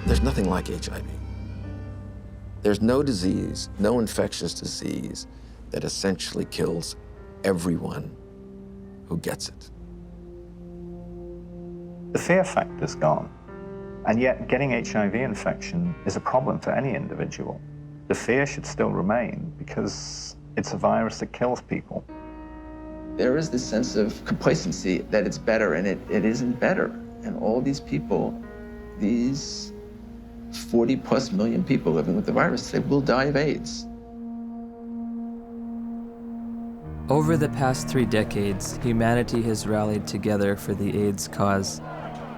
There's nothing like HIV. There's no disease, no infectious disease that essentially kills everyone who gets it. The fear factor's gone, and yet getting HIV infection is a problem for any individual. The fear should still remain because it's a virus that kills people. There is this sense of complacency that it's better, and it isn't better. And all these people, these 40+ million people living with the virus, they will die of AIDS. Over the past 3 decades, humanity has rallied together for the AIDS cause.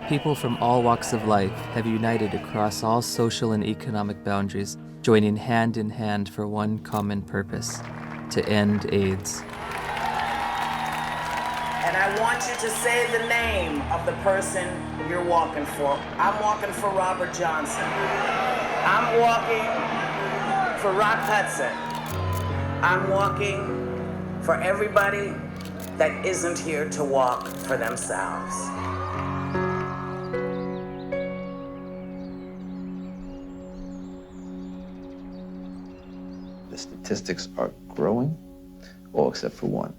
People from all walks of life have united across all social and economic boundaries, joining hand in hand for one common purpose: to end AIDS. And I want you to say the name of the person you're walking for. I'm walking for Robert Johnson. I'm walking for Rock Hudson. I'm walking for everybody that isn't here to walk for themselves. The statistics are growing, all except for one.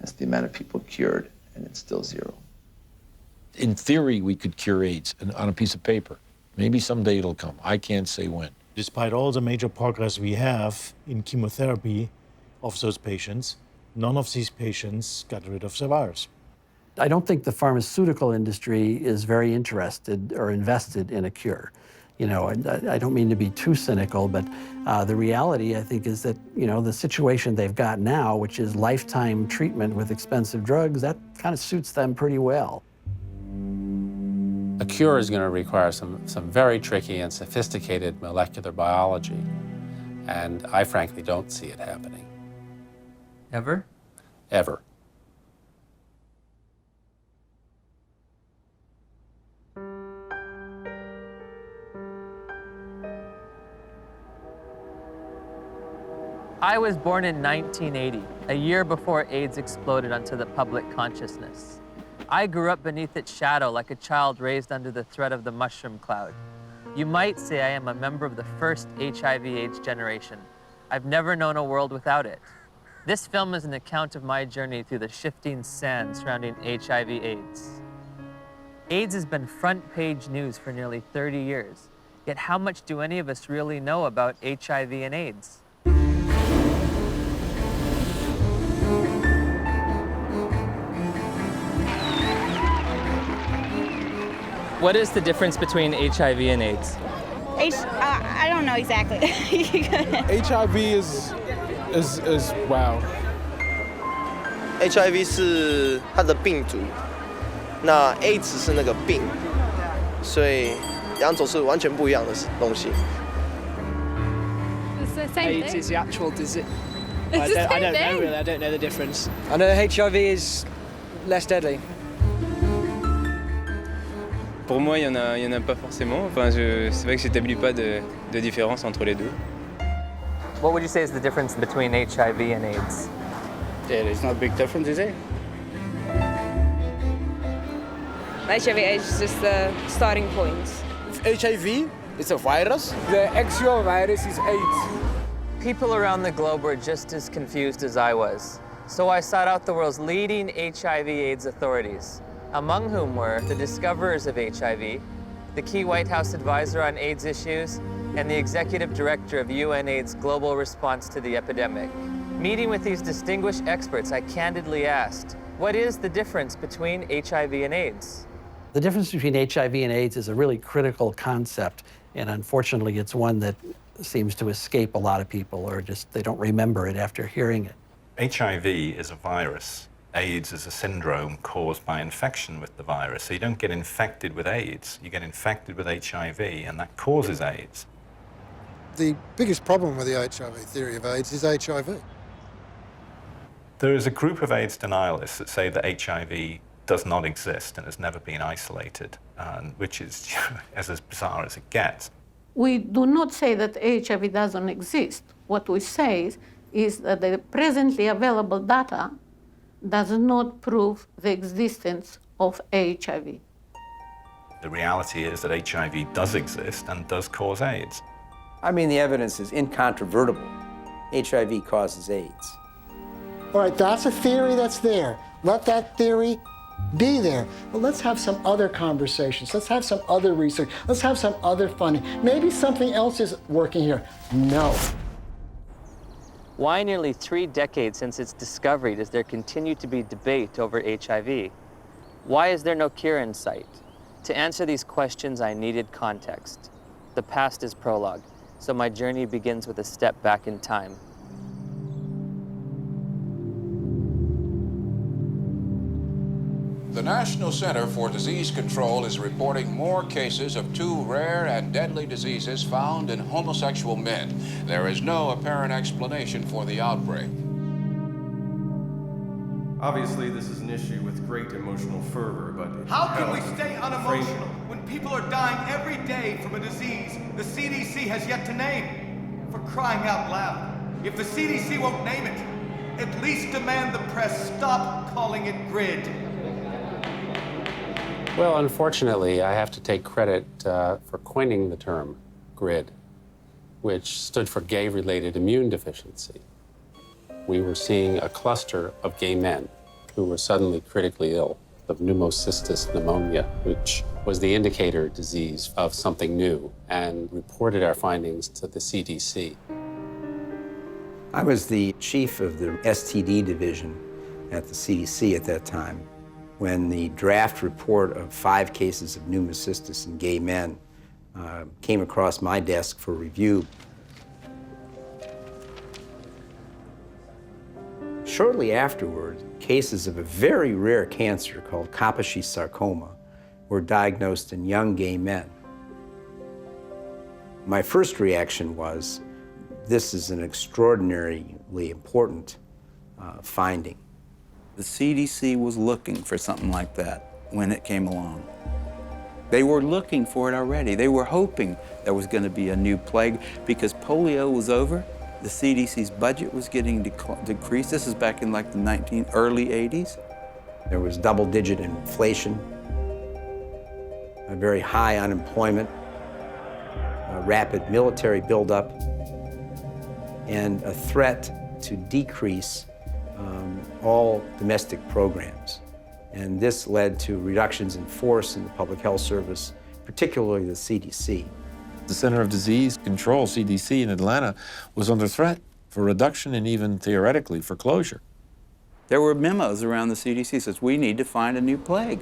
That's the amount of people cured, and it's still 0. In theory, we could cure AIDS on a piece of paper. Maybe someday it'll come. I can't say when. Despite all the major progress we have in chemotherapy of those patients, none of these patients got rid of the virus. I don't think the pharmaceutical industry is very interested or invested in a cure. You know, I don't mean to be too cynical, but the reality, I think, is that, you know, the situation they've got now, which is lifetime treatment with expensive drugs, that kind of suits them pretty well. A cure is going to require some very tricky and sophisticated molecular biology, and I frankly don't see it happening. Ever? Ever. I was born in 1980, a year before AIDS exploded onto the public consciousness. I grew up beneath its shadow like a child raised under the threat of the mushroom cloud. You might say I am a member of the first HIV/AIDS generation. I've never known a world without it. This film is an account of my journey through the shifting sand surrounding HIV/AIDS. AIDS has been front-page news for nearly 30 years. Yet how much do any of us really know about HIV and AIDS? What is the difference between HIV and AIDS? I don't know exactly. HIV is wow. HIV 是它的病毒，那 AIDS 是那个病，所以两种是完全不一样的东西。It's the same AIDS thing. is the actual disease. It's the same I don't know thing. really. I don't know the difference. I know HIV is less deadly. Pour moi, il y en a pas forcément. Enfin, c'est vrai que j'établis pas de différence entre les deux. What would you say is the difference between HIV and AIDS? Yeah, there's not a big difference, is it? HIV/AIDS is just the starting point. HIV is a virus. The actual virus is AIDS. People around the globe were just as confused as I was. So I sought out the world's leading HIV/AIDS authorities, among whom were the discoverers of HIV, the key White House advisor on AIDS issues, and the executive director of UNAIDS' global response to the epidemic. Meeting with these distinguished experts, I candidly asked, what is the difference between HIV and AIDS? The difference between HIV and AIDS is a really critical concept, and unfortunately it's one that seems to escape a lot of people, or just they don't remember it after hearing it. HIV is a virus. AIDS is a syndrome caused by infection with the virus. So you don't get infected with AIDS, you get infected with HIV, and that causes AIDS. The biggest problem with the HIV theory of AIDS is HIV. There is a group of AIDS denialists that say that HIV does not exist and has never been isolated, which is as bizarre as it gets. We do not say that HIV doesn't exist. What we say is that the presently available data does not prove the existence of HIV. The reality is that HIV does exist and does cause AIDS. I mean, the evidence is incontrovertible. HIV causes AIDS. All right, that's a theory that's there. Let that theory be there. But let's have some other conversations. Let's have some other research. Let's have some other funding. Maybe something else is working here. No. Why nearly 3 decades since its discovery does there continue to be debate over HIV? Why is there no cure in sight? To answer these questions, I needed context. The past is prologue, so my journey begins with a step back in time. The National Center for Disease Control is reporting more cases of 2 rare and deadly diseases found in homosexual men. There is no apparent explanation for the outbreak. Obviously, this is an issue with great emotional fervor, but how can we stay unemotional when people are dying every day from a disease the CDC has yet to name? For crying out loud, if the CDC won't name it, at least demand the press stop calling it GRID. Well, unfortunately, I have to take credit for coining the term GRID, which stood for gay-related immune deficiency. We were seeing a cluster of gay men who were suddenly critically ill of pneumocystis pneumonia, which was the indicator disease of something new, and reported our findings to the CDC. I was the chief of the STD division at the CDC at that time, when the draft report of 5 cases of pneumocystis in gay men came across my desk for review. Shortly afterward, cases of a very rare cancer called Kaposi sarcoma were diagnosed in young gay men. My first reaction was, this is an extraordinarily important finding. The CDC was looking for something like that when it came along. They were looking for it already. They were hoping there was going to be a new plague because polio was over. The CDC's budget was getting decreased. This is back in like the early 80s. There was double-digit inflation, a very high unemployment, a rapid military buildup, and a threat to decrease all domestic programs. And this led to reductions in force in the Public Health Service, particularly the CDC. The Center of Disease Control, CDC, in Atlanta was under threat for reduction and even theoretically for closure. There were memos around the CDC that says, we need to find a new plague.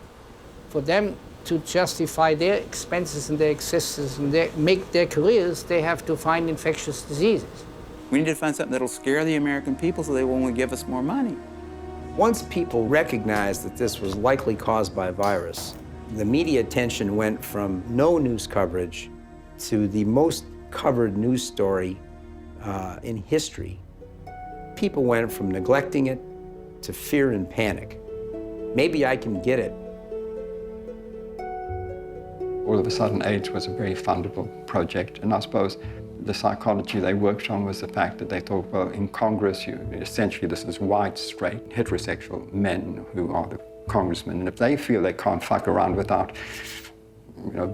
For them to justify their expenses and their existence and make their careers, they have to find infectious diseases. We need to find something that'll scare the American people so they won't give us more money. Once people recognized that this was likely caused by a virus, the media attention went from no news coverage to the most covered news story in history. People went from neglecting it to fear and panic. Maybe I can get it. All of a sudden, AIDS was a very fundable project, and I suppose the psychology they worked on was the fact that they thought, well, in Congress, essentially this is white, straight, heterosexual men who are the congressmen, and if they feel they can't fuck around without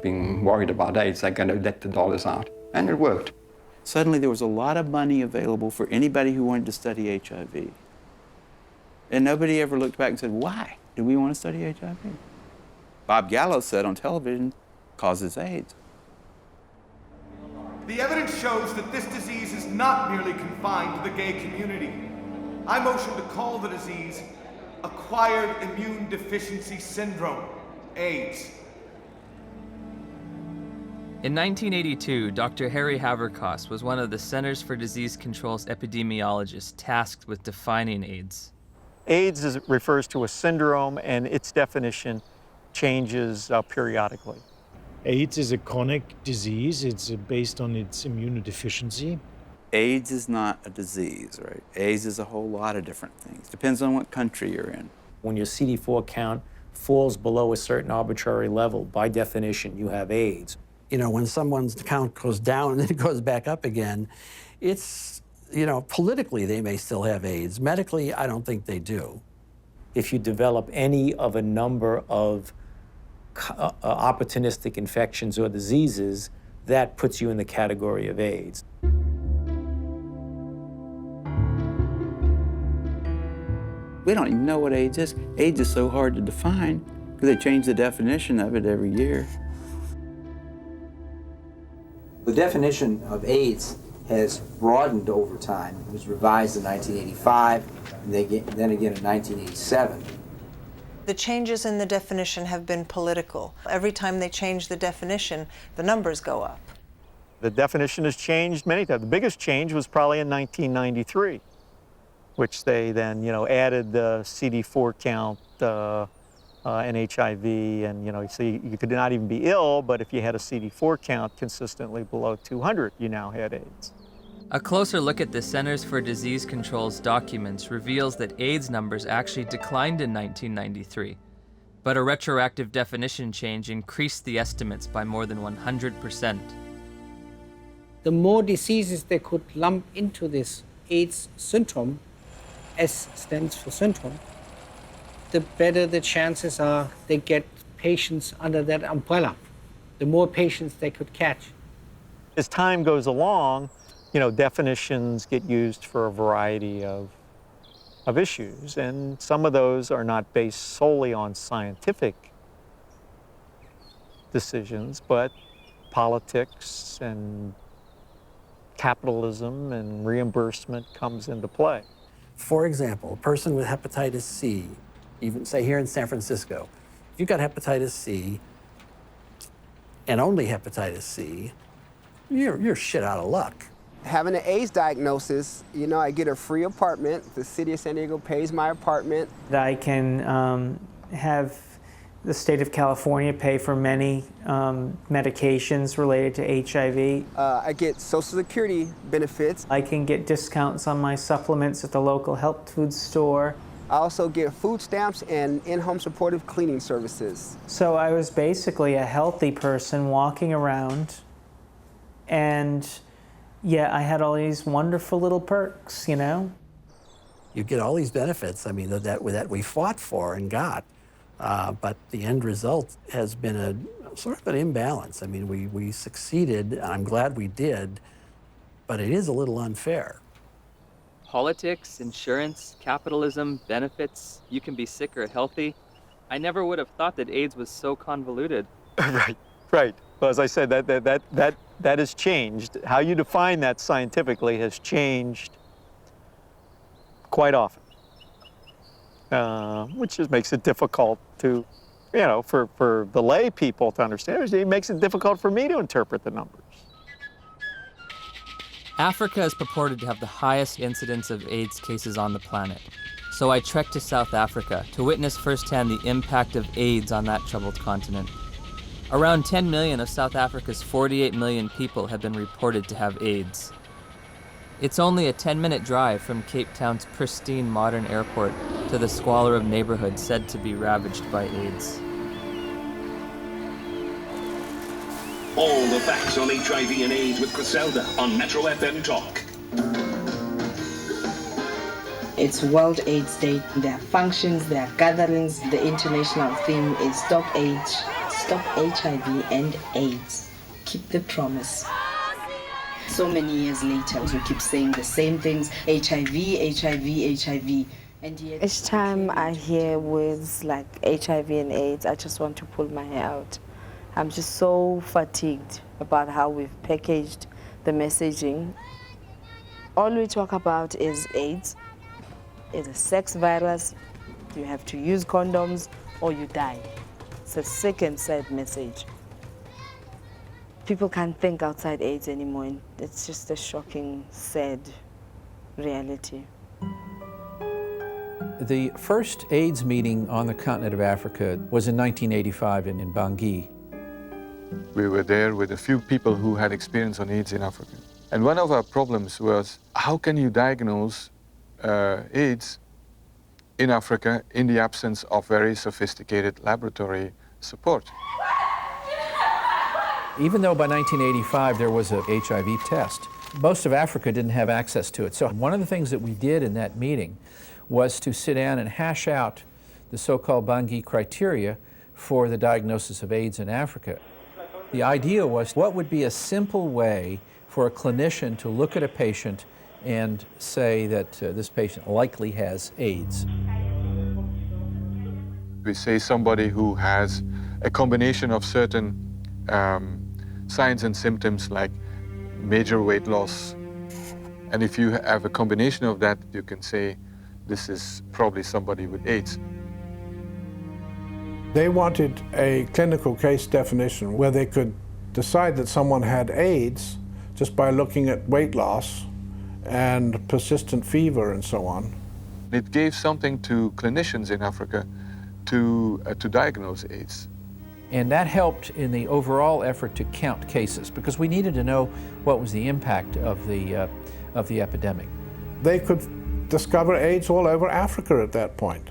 being worried about AIDS, they're going to let the dollars out. And it worked. Suddenly there was a lot of money available for anybody who wanted to study HIV. And nobody ever looked back and said, why do we want to study HIV? Bob Gallo said on television, causes AIDS. The evidence shows that this disease is not merely confined to the gay community. I motion to call the disease Acquired Immune Deficiency Syndrome, AIDS. In 1982, Dr. Harry Haverkos was one of the Centers for Disease Control's epidemiologists tasked with defining AIDS. AIDS refers to a syndrome, and its definition changes periodically. AIDS is a chronic disease. It's based on its immunodeficiency. AIDS is not a disease, right? AIDS is a whole lot of different things. Depends on what country you're in. When your CD4 count falls below a certain arbitrary level, by definition, you have AIDS. You know, when someone's count goes down and then it goes back up again, it's, politically they may still have AIDS. Medically, I don't think they do. If you develop any of a number of opportunistic infections or diseases, that puts you in the category of AIDS. We don't even know what AIDS is. AIDS is so hard to define because they change the definition of it every year. The definition of AIDS has broadened over time. It was revised in 1985, and then again in 1987. The changes in the definition have been political. Every time they change the definition, the numbers go up. The definition has changed many times. The biggest change was probably in 1993, which they then, added the CD4 count and HIV, and so you could not even be ill, but if you had a CD4 count consistently below 200, you now had AIDS. A closer look at the Centers for Disease Control's documents reveals that AIDS numbers actually declined in 1993, but a retroactive definition change increased the estimates by more than 100%. The more diseases they could lump into this AIDS syndrome, S stands for syndrome, the better the chances are they get patients under that umbrella, the more patients they could catch. As time goes along, definitions get used for a variety of issues, and some of those are not based solely on scientific decisions, but politics and capitalism and reimbursement comes into play. For example, a person with hepatitis C, even say here in San Francisco, if you've got hepatitis C and only hepatitis C, you're shit out of luck. Having an AIDS diagnosis, I get a free apartment. The city of San Diego pays my apartment. I can have the state of California pay for many medications related to HIV. I get Social Security benefits. I can get discounts on my supplements at the local health food store. I also get food stamps and in-home supportive cleaning services. So I was basically a healthy person walking around, and I had all these wonderful little perks, You get all these benefits, that we fought for and got. But the end result has been a sort of an imbalance. We succeeded, and I'm glad we did, but it is a little unfair. Politics, insurance, capitalism, benefits, you can be sick or healthy. I never would have thought that AIDS was so convoluted. Right. Well, as I said, that has changed. How you define that scientifically has changed quite often, which just makes it difficult to, for the lay people to understand. It makes it difficult for me to interpret the numbers. Africa is purported to have the highest incidence of AIDS cases on the planet. So I trekked to South Africa to witness firsthand the impact of AIDS on that troubled continent. Around 10 million of South Africa's 48 million people have been reported to have AIDS. It's only a 10-minute drive from Cape Town's pristine modern airport to the squalor of neighborhoods said to be ravaged by AIDS. All the facts on HIV and AIDS with Griselda on Metro FM Talk. It's World AIDS Day. There are functions, there are gatherings. The international theme is Stop AIDS, Stop HIV and AIDS. Keep the promise. So many years later, we keep saying the same things, HIV, HIV, HIV. And yet, each time I hear words like HIV and AIDS, I just want to pull my hair out. I'm just so fatigued about how we've packaged the messaging. All we talk about is AIDS. It's a sex virus. You have to use condoms or you die. It's a sick and sad message. People can't think outside AIDS anymore, and it's just a shocking, sad reality. The first AIDS meeting on the continent of Africa was in 1985 in Bangui. We were there with a few people who had experience on AIDS in Africa. And one of our problems was, how can you diagnose AIDS in Africa in the absence of very sophisticated laboratory support? Even though by 1985 there was a HIV test, most of Africa didn't have access to it. So one of the things that we did in that meeting was to sit down and hash out the so-called Bangui criteria for the diagnosis of AIDS in Africa. The idea was, what would be a simple way for a clinician to look at a patient and say that this patient likely has AIDS? We say somebody who has a combination of certain signs and symptoms like major weight loss. And if you have a combination of that, you can say this is probably somebody with AIDS. They wanted a clinical case definition where they could decide that someone had AIDS just by looking at weight loss and persistent fever and so on. It gave something to clinicians in Africa to diagnose AIDS. And that helped in the overall effort to count cases, because we needed to know what was the impact of the epidemic. They could discover AIDS all over Africa at that point.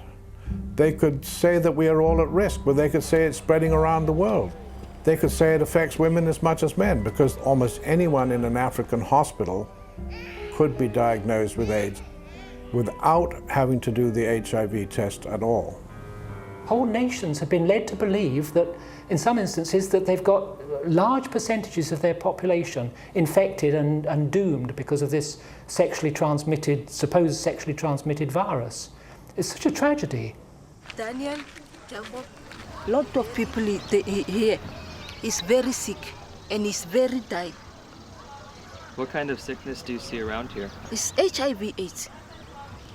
They could say that we are all at risk, but they could say it's spreading around the world. They could say it affects women as much as men, because almost anyone in an African hospital could be diagnosed with AIDS without having to do the HIV test at all. Whole nations have been led to believe that, in some instances, that they've got large percentages of their population infected and doomed because of this supposed sexually transmitted virus. It's such a tragedy. Daniel, a lot of people here is very sick and is very dying. What kind of sickness do you see around here? It's HIV/AIDS.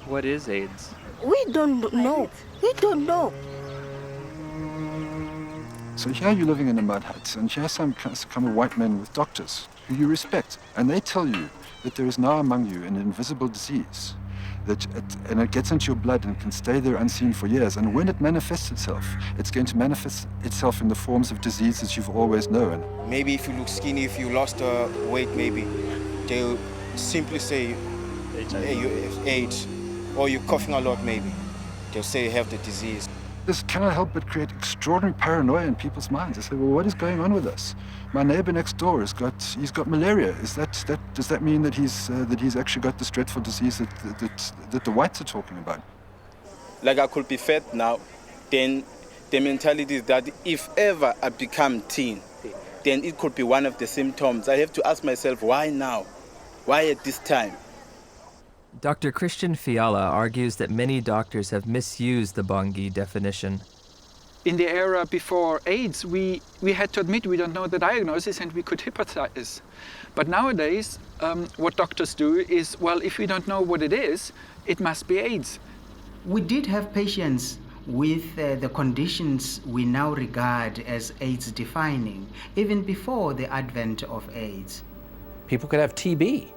What is AIDS? We don't know. We don't know. So here you're living in a mud hut, and here some kind of white men with doctors who you respect, and they tell you that there is now among you an invisible disease, and it gets into your blood and can stay there unseen for years, and when it manifests itself, it's going to manifest itself in the forms of diseases you've always known. Maybe if you look skinny, if you lost weight, maybe they'll simply say hey, you have AIDS, or you're coughing a lot, maybe. They'll say you have the disease. This cannot help but create extraordinary paranoia in people's minds. They say, well, what is going on with us? My neighbor next door he's got malaria. Does that mean that he's actually got this dreadful disease that the whites are talking about? Like I could be fat now, then the mentality is that if ever I become teen, then it could be one of the symptoms. I have to ask myself, why now? Why at this time? Dr. Christian Fiala argues that many doctors have misused the Bangui definition. In the era before AIDS, we had to admit we don't know the diagnosis and we could hypothesize. But nowadays, what doctors do is, well, if we don't know what it is, it must be AIDS. We did have patients with the conditions we now regard as AIDS defining, even before the advent of AIDS. People could have TB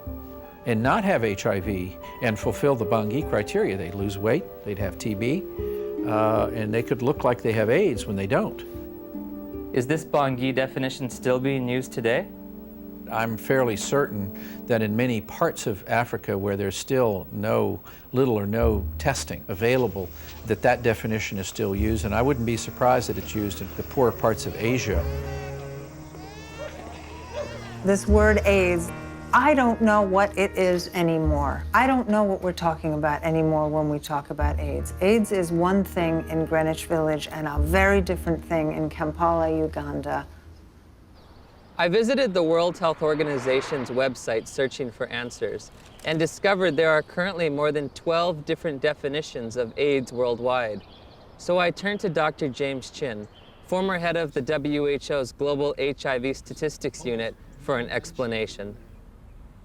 and not have HIV and fulfill the Bangui criteria. They'd lose weight, they'd have TB, and they could look like they have AIDS when they don't. Is this Bangui definition still being used today? I'm fairly certain that in many parts of Africa where there's still little or no testing available, that definition is still used, and I wouldn't be surprised that it's used in the poorer parts of Asia. This word AIDS, I don't know what it is anymore. I don't know what we're talking about anymore when we talk about AIDS. AIDS is one thing in Greenwich Village and a very different thing in Kampala, Uganda. I visited the World Health Organization's website searching for answers and discovered there are currently more than 12 different definitions of AIDS worldwide. So I turned to Dr. James Chin, former head of the WHO's Global HIV Statistics Unit, for an explanation.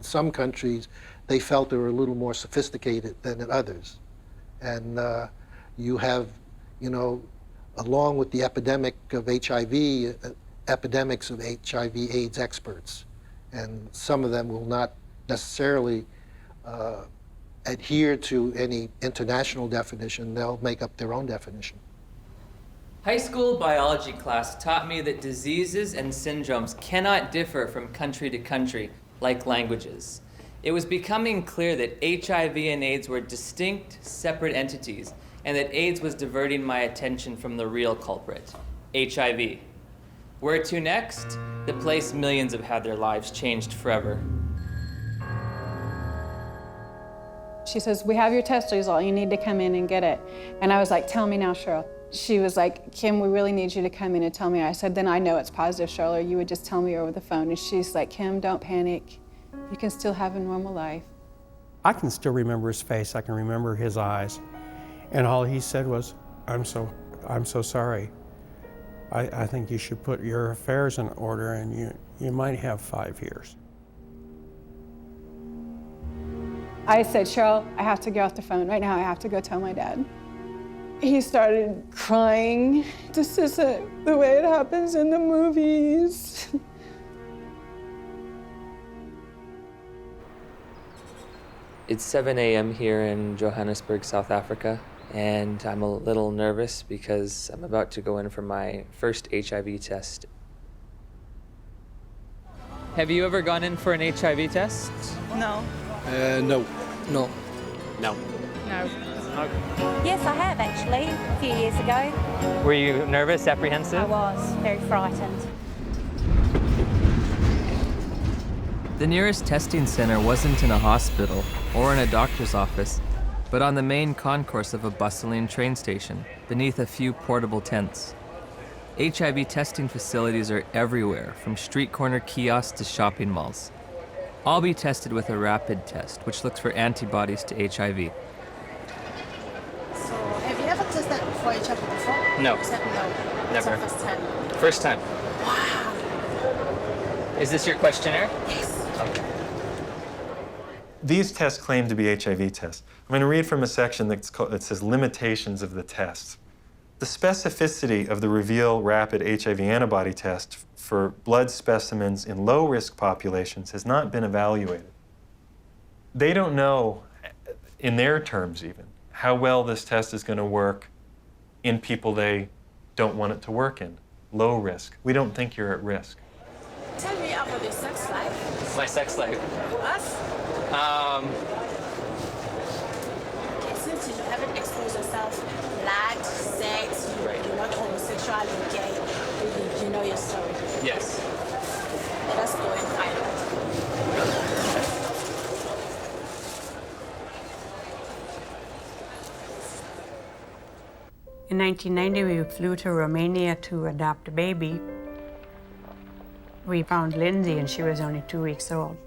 Some countries, they felt they were a little more sophisticated than in others. And you have, along with the epidemic of HIV, epidemics of HIV/AIDS experts. And some of them will not necessarily adhere to any international definition. They'll make up their own definition. High school biology class taught me that diseases and syndromes cannot differ from country to country like languages. It was becoming clear that HIV and AIDS were distinct, separate entities, and that AIDS was diverting my attention from the real culprit, HIV. Where to next? The place millions have had their lives changed forever. She says, we have your test result, you need to come in and get it. And I was like, tell me now, Cheryl. She was like, Kim, we really need you to come in and tell me. I said, then I know it's positive, Charlotte. You would just tell me over the phone. And she's like, Kim, don't panic. You can still have a normal life. I can still remember his face. I can remember his eyes. And all he said was, I'm so sorry. I think you should put your affairs in order, and you might have 5 years. I said, Cheryl, I have to get off the phone right now. I have to go tell my dad. He started crying. This isn't the way it happens in the movies. It's 7 a.m. here in Johannesburg, South Africa, and I'm a little nervous because I'm about to go in for my first HIV test. Have you ever gone in for an HIV test? No. No. No. No. No. Yes, I have actually, a few years ago. Were you nervous, apprehensive? I was very frightened. The nearest testing center wasn't in a hospital or in a doctor's office, but on the main concourse of a bustling train station, beneath a few portable tents. HIV testing facilities are everywhere, from street corner kiosks to shopping malls. I'll be tested with a rapid test, which looks for antibodies to HIV. So, have you ever tested for HIV before? No. You said no. Never. It's your first time. First time. Wow. Is this your questionnaire? Yes. Okay. These tests claim to be HIV tests. I'm going to read from a section that says limitations of the test. The specificity of the Reveal Rapid HIV Antibody Test for blood specimens in low-risk populations has not been evaluated. They don't know, in their terms even, how well this test is going to work in people they don't want it to work in, low risk. We don't think you're at risk. Tell me about your sex life. My sex life? Us? Okay, since you haven't exposed yourself, blood, sex, you're not homosexual, you're gay, you know your story. Yes. Let us go and find out. In 1990, we flew to Romania to adopt a baby. We found Lindsay, and she was only 2 weeks old.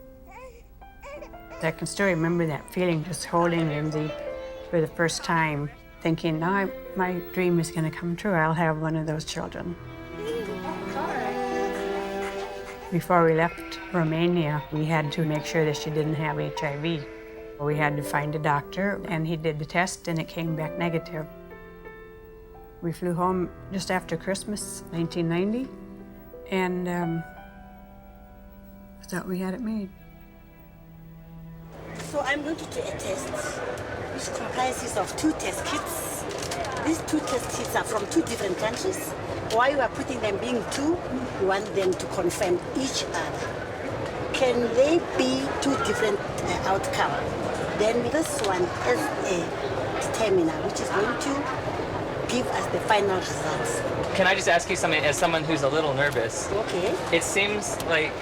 I can still remember that feeling, just holding Lindsay for the first time, thinking, now my dream is going to come true. I'll have one of those children. Before we left Romania, we had to make sure that she didn't have HIV. We had to find a doctor, and he did the test, and it came back negative. We flew home just after Christmas, 1990, and thought we had it made. So I'm going to do a test, which comprises of 2 test kits. These 2 test kits are from 2 different countries. Why you are putting them being 2, you want them to confirm each other. Can they be 2 different outcomes? Then this one is a determiner, which is going to give us the final results. Can I just ask you something, as someone who's a little nervous? Okay. It seems like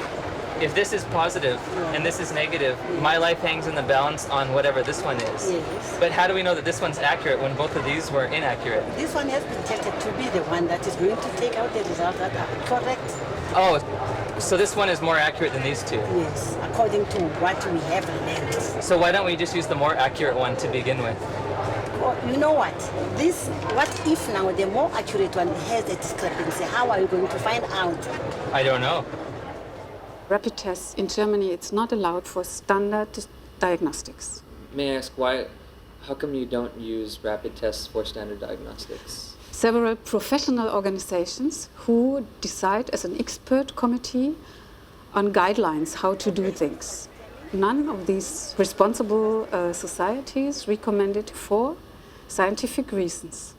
if this is positive and this is negative, my life hangs in the balance on whatever this one is. Yes. But how do we know that this one's accurate when both of these were inaccurate? This one has been tested to be the one that is going to take out the results that are correct. Oh, so this one is more accurate than these 2? Yes, according to what we have learned. So why don't we just use the more accurate one to begin with? Well, you know what? What if now the more accurate one has a discrepancy? How are you going to find out? I don't know. Rapid tests in Germany, it's not allowed for standard diagnostics. May I ask why? How come you don't use rapid tests for standard diagnostics? Several professional organizations who decide as an expert committee on guidelines how to do things. None of these responsible societies recommend it for scientific reasons.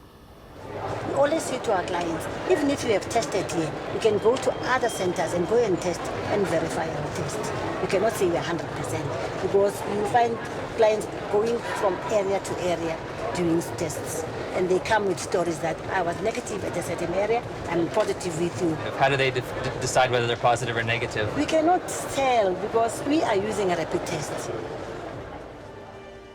We always say to our clients, even if you have tested here, you can go to other centers and go and test and verify our test. You cannot say you're 100% because you find clients going from area to area doing tests. And they come with stories that I was negative at a certain area, I'm positive with you. How do they decide whether they're positive or negative? We cannot tell because we are using a rapid test.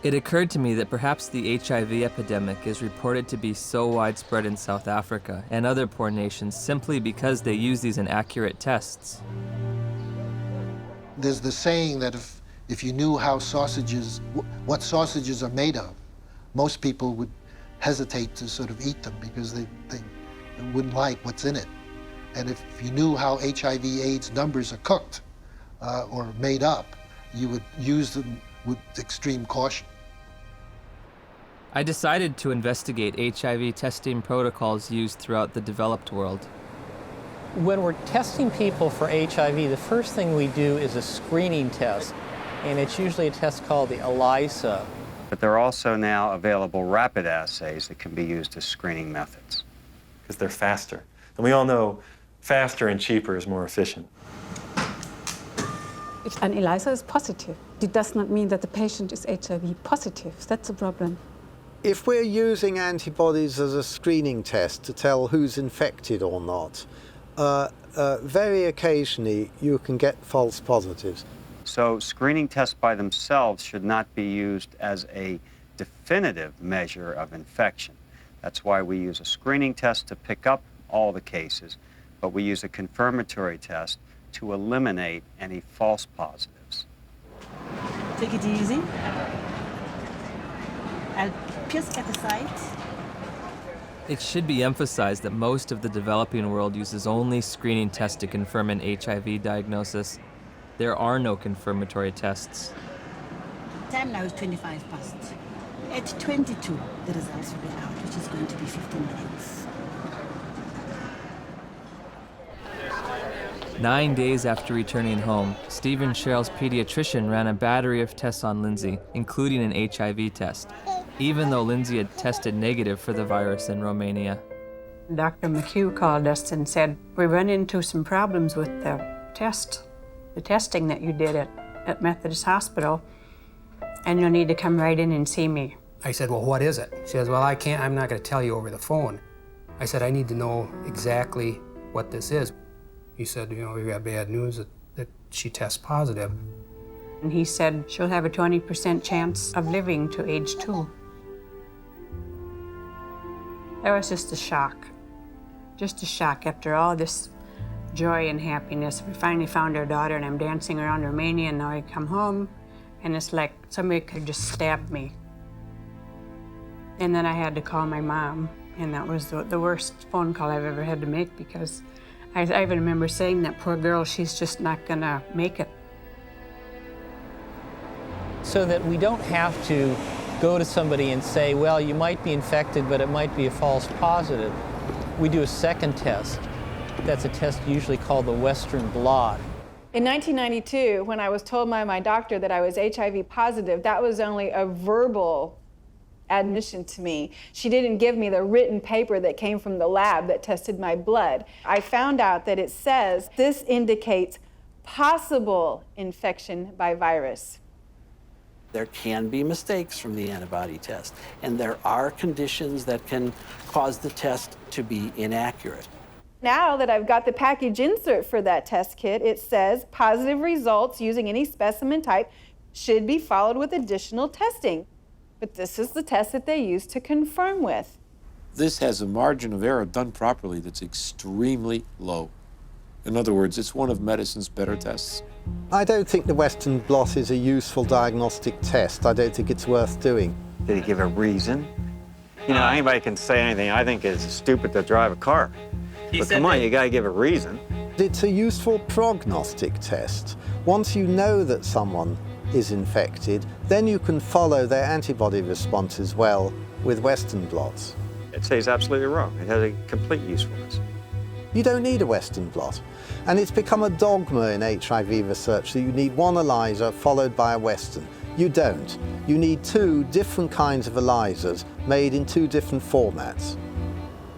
It occurred to me that perhaps the HIV epidemic is reported to be so widespread in South Africa and other poor nations simply because they use these inaccurate tests. There's the saying that if you knew how sausages, what sausages are made of, most people would hesitate to sort of eat them because they wouldn't like what's in it. And if you knew how HIV/AIDS numbers are cooked or made up, you would use them with extreme caution. I decided to investigate HIV testing protocols used throughout the developed world. When we're testing people for HIV, the first thing we do is a screening test, and it's usually a test called the ELISA. But there are also now available rapid assays that can be used as screening methods. Because they're faster. And we all know faster and cheaper is more efficient. If an ELISA is positive, it does not mean that the patient is HIV positive. That's a problem. If we're using antibodies as a screening test to tell who's infected or not, very occasionally you can get false positives. So screening tests by themselves should not be used as a definitive measure of infection. That's why we use a screening test to pick up all the cases, but we use a confirmatory test to eliminate any false positives. Take it easy. I'll just at the side. It should be emphasized that most of the developing world uses only screening tests to confirm an HIV diagnosis. There are no confirmatory tests. Time now is 25 past. At 22, the results will be out, which is going to be 15 minutes. 9 days after returning home, Steve and Cheryl's pediatrician ran a battery of tests on Lindsay, including an HIV test, even though Lindsay had tested negative for the virus in Romania. Dr. McHugh called us and said, we run into some problems with the testing that you did at Methodist Hospital, and you'll need to come right in and see me. I said, well, what is it? She says, well, I'm not going to tell you over the phone. I said, I need to know exactly what this is. He said, we got bad news that she tests positive. And he said, she'll have a 20% chance of living to age 2. That was just a shock after all this joy and happiness. We finally found our daughter, and I'm dancing around Romania, and now I come home, and it's like somebody could just stab me. And then I had to call my mom, and that was the worst phone call I've ever had to make, because I even remember saying, that poor girl, she's just not gonna make it. So that we don't have to go to somebody and say, well, you might be infected, but it might be a false positive. We do a second test. That's a test usually called the Western blot. In 1992, when I was told by my doctor that I was HIV positive, that was only a verbal admission to me. She didn't give me the written paper that came from the lab that tested my blood. I found out that it says this indicates possible infection by virus. There can be mistakes from the antibody test, and there are conditions that can cause the test to be inaccurate. Now that I've got the package insert for that test kit, it says positive results using any specimen type should be followed with additional testing. But this is the test that they use to confirm with. This has a margin of error done properly that's extremely low. In other words, it's one of medicine's better tests. I don't think the Western blot is a useful diagnostic test. I don't think it's worth doing. Did he give a reason? Anybody can say anything. I think it's stupid to drive a car. But come on, you gotta give a reason. It's a useful prognostic test. Once you know that someone is infected, then you can follow their antibody response as well with Western blots. I'd say he's absolutely wrong. It has a complete usefulness. You don't need a Western blot. And it's become a dogma in HIV research that you need one ELISA followed by a Western. You don't. You need 2 different kinds of ELISAs made in 2 different formats.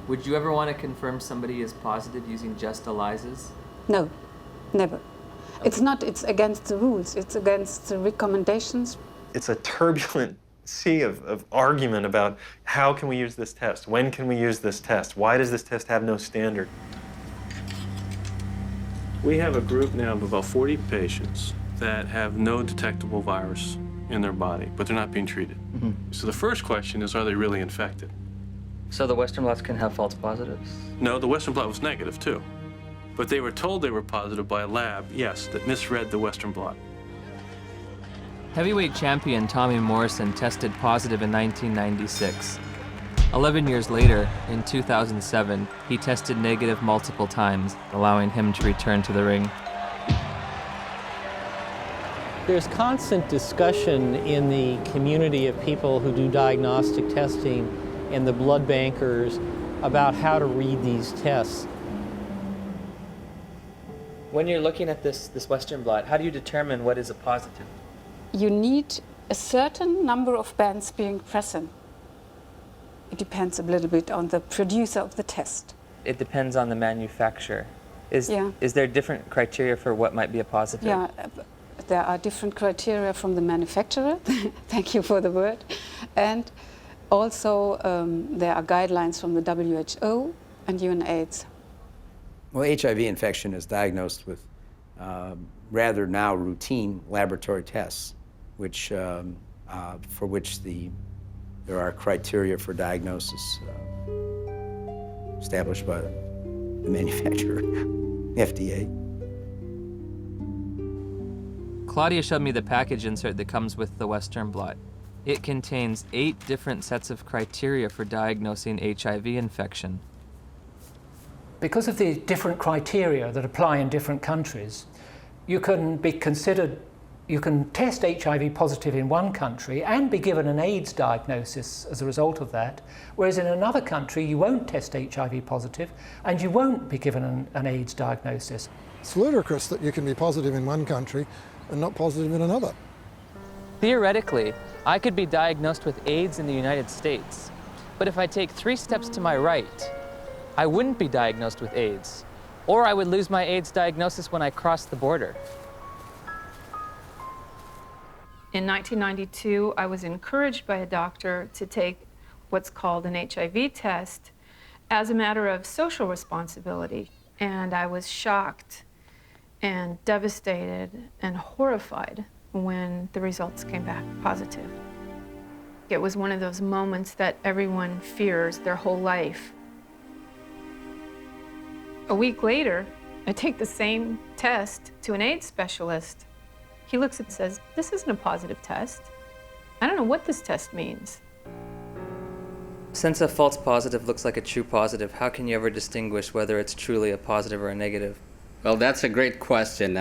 Would you ever want to confirm somebody is positive using just ELISAs? No, never. It's against the rules. It's against the recommendations. It's a turbulent sea of argument about how can we use this test? When can we use this test? Why does this test have no standard? We have a group now of about 40 patients that have no detectable virus. in their body, but they're not being treated. So the first question is, are they really infected? So the Western blots can have false positives? No, the Western blot was negative too. But they were told they were positive by a lab, yes, that misread the Western blot. Heavyweight champion Tommy Morrison tested positive in 1996. 11 years later, in 2007, he tested negative multiple times, allowing him to return to the ring. There's constant discussion in the community of people who do diagnostic testing and the blood bankers about how to read these tests. When you're looking at this Western blot, how do you determine what is a positive? You need a certain number of bands being present. It depends a little bit on the producer of the test. It depends on the manufacturer. Is there different criteria for what might be a positive? Yeah, there are different criteria from the manufacturer. Thank you for the word. And also there are guidelines from the WHO and UNAIDS. Well, HIV infection is diagnosed with rather now routine laboratory tests, which, for which there are criteria for diagnosis established by the manufacturer, FDA. Claudia showed me the package insert that comes with the Western blot. It contains 8 different sets of criteria for diagnosing HIV infection. Because of the different criteria that apply in different countries, you can test HIV positive in one country and be given an AIDS diagnosis as a result of that, whereas in another country you won't test HIV positive and you won't be given an AIDS diagnosis. It's ludicrous that you can be positive in one country and not positive in another. Theoretically, I could be diagnosed with AIDS in the United States, but if I take 3 steps to my right, I wouldn't be diagnosed with AIDS, or I would lose my AIDS diagnosis when I crossed the border. In 1992, I was encouraged by a doctor to take what's called an HIV test as a matter of social responsibility. And I was shocked and devastated and horrified when the results came back positive. It was one of those moments that everyone fears their whole life. A week later, I take the same test to an AIDS specialist. He looks and says, "This isn't a positive test. I don't know what this test means." Since a false positive looks like a true positive, how can you ever distinguish whether it's truly a positive or a negative? Well, that's a great question.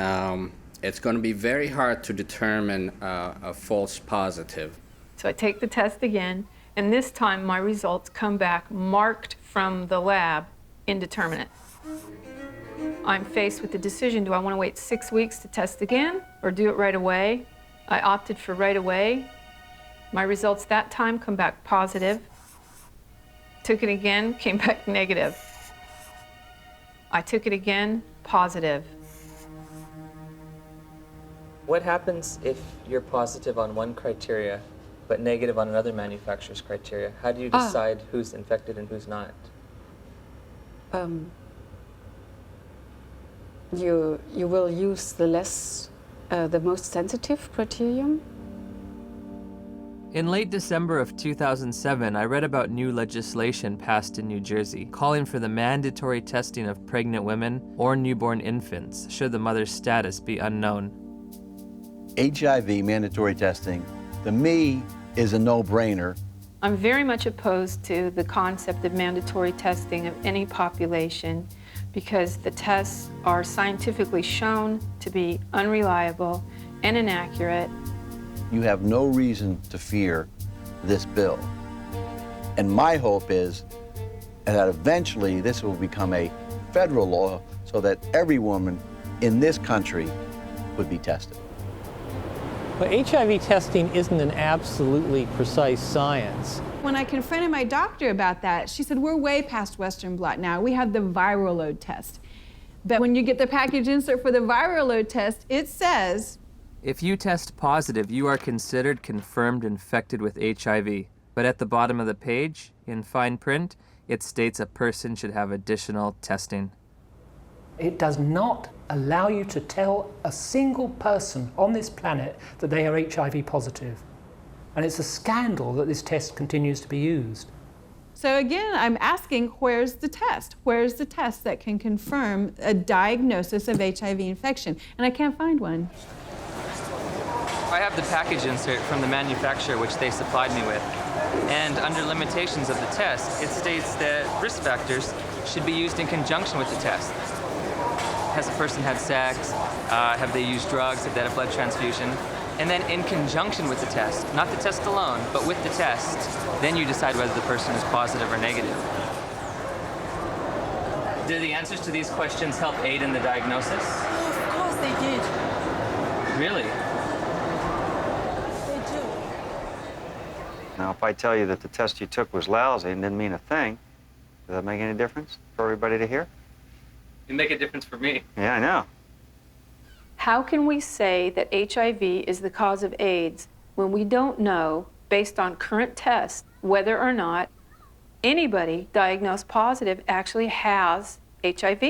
It's going to be very hard to determine a false positive. So I take the test again, and this time my results come back marked from the lab, indeterminate. I'm faced with the decision, do I want to wait 6 weeks to test again or do it right away? I opted for right away. My results that time come back positive. Took it again, came back negative. I took it again, positive. What happens if you're positive on one criteria but negative on another manufacturer's criteria? How do you decide who's infected and who's not? You will use the most sensitive criterion. In late December of 2007, I read about new legislation passed in New Jersey calling for the mandatory testing of pregnant women or newborn infants should the mother's status be unknown. HIV mandatory testing, to me, is a no-brainer. I'm very much opposed to the concept of mandatory testing of any population because the tests are scientifically shown to be unreliable and inaccurate. You have no reason to fear this bill. And my hope is that eventually this will become a federal law so that every woman in this country would be tested. But HIV testing isn't an absolutely precise science. When I confronted my doctor about that, she said, we're way past Western blot now. We have the viral load test. But when you get the package insert for the viral load test, it says, if you test positive, you are considered confirmed infected with HIV. But at the bottom of the page, in fine print, it states a person should have additional testing. It does not allow you to tell a single person on this planet that they are HIV positive. And it's a scandal that this test continues to be used. So again, I'm asking, where's the test? Where's the test that can confirm a diagnosis of HIV infection? And I can't find one. I have the package insert from the manufacturer which they supplied me with. And under limitations of the test, it states that risk factors should be used in conjunction with the test. Has a person had sex? Have they used drugs? Have they had a blood transfusion? And then in conjunction with the test, not the test alone, but with the test, then you decide whether the person is positive or negative. Do the answers to these questions help aid in the diagnosis? Oh, of course they did. Really? They do. Now, if I tell you that the test you took was lousy and didn't mean a thing, does that make any difference for everybody to hear? You make a difference for me. Yeah, I know. How can we say that HIV is the cause of AIDS when we don't know, based on current tests, whether or not anybody diagnosed positive actually has HIV?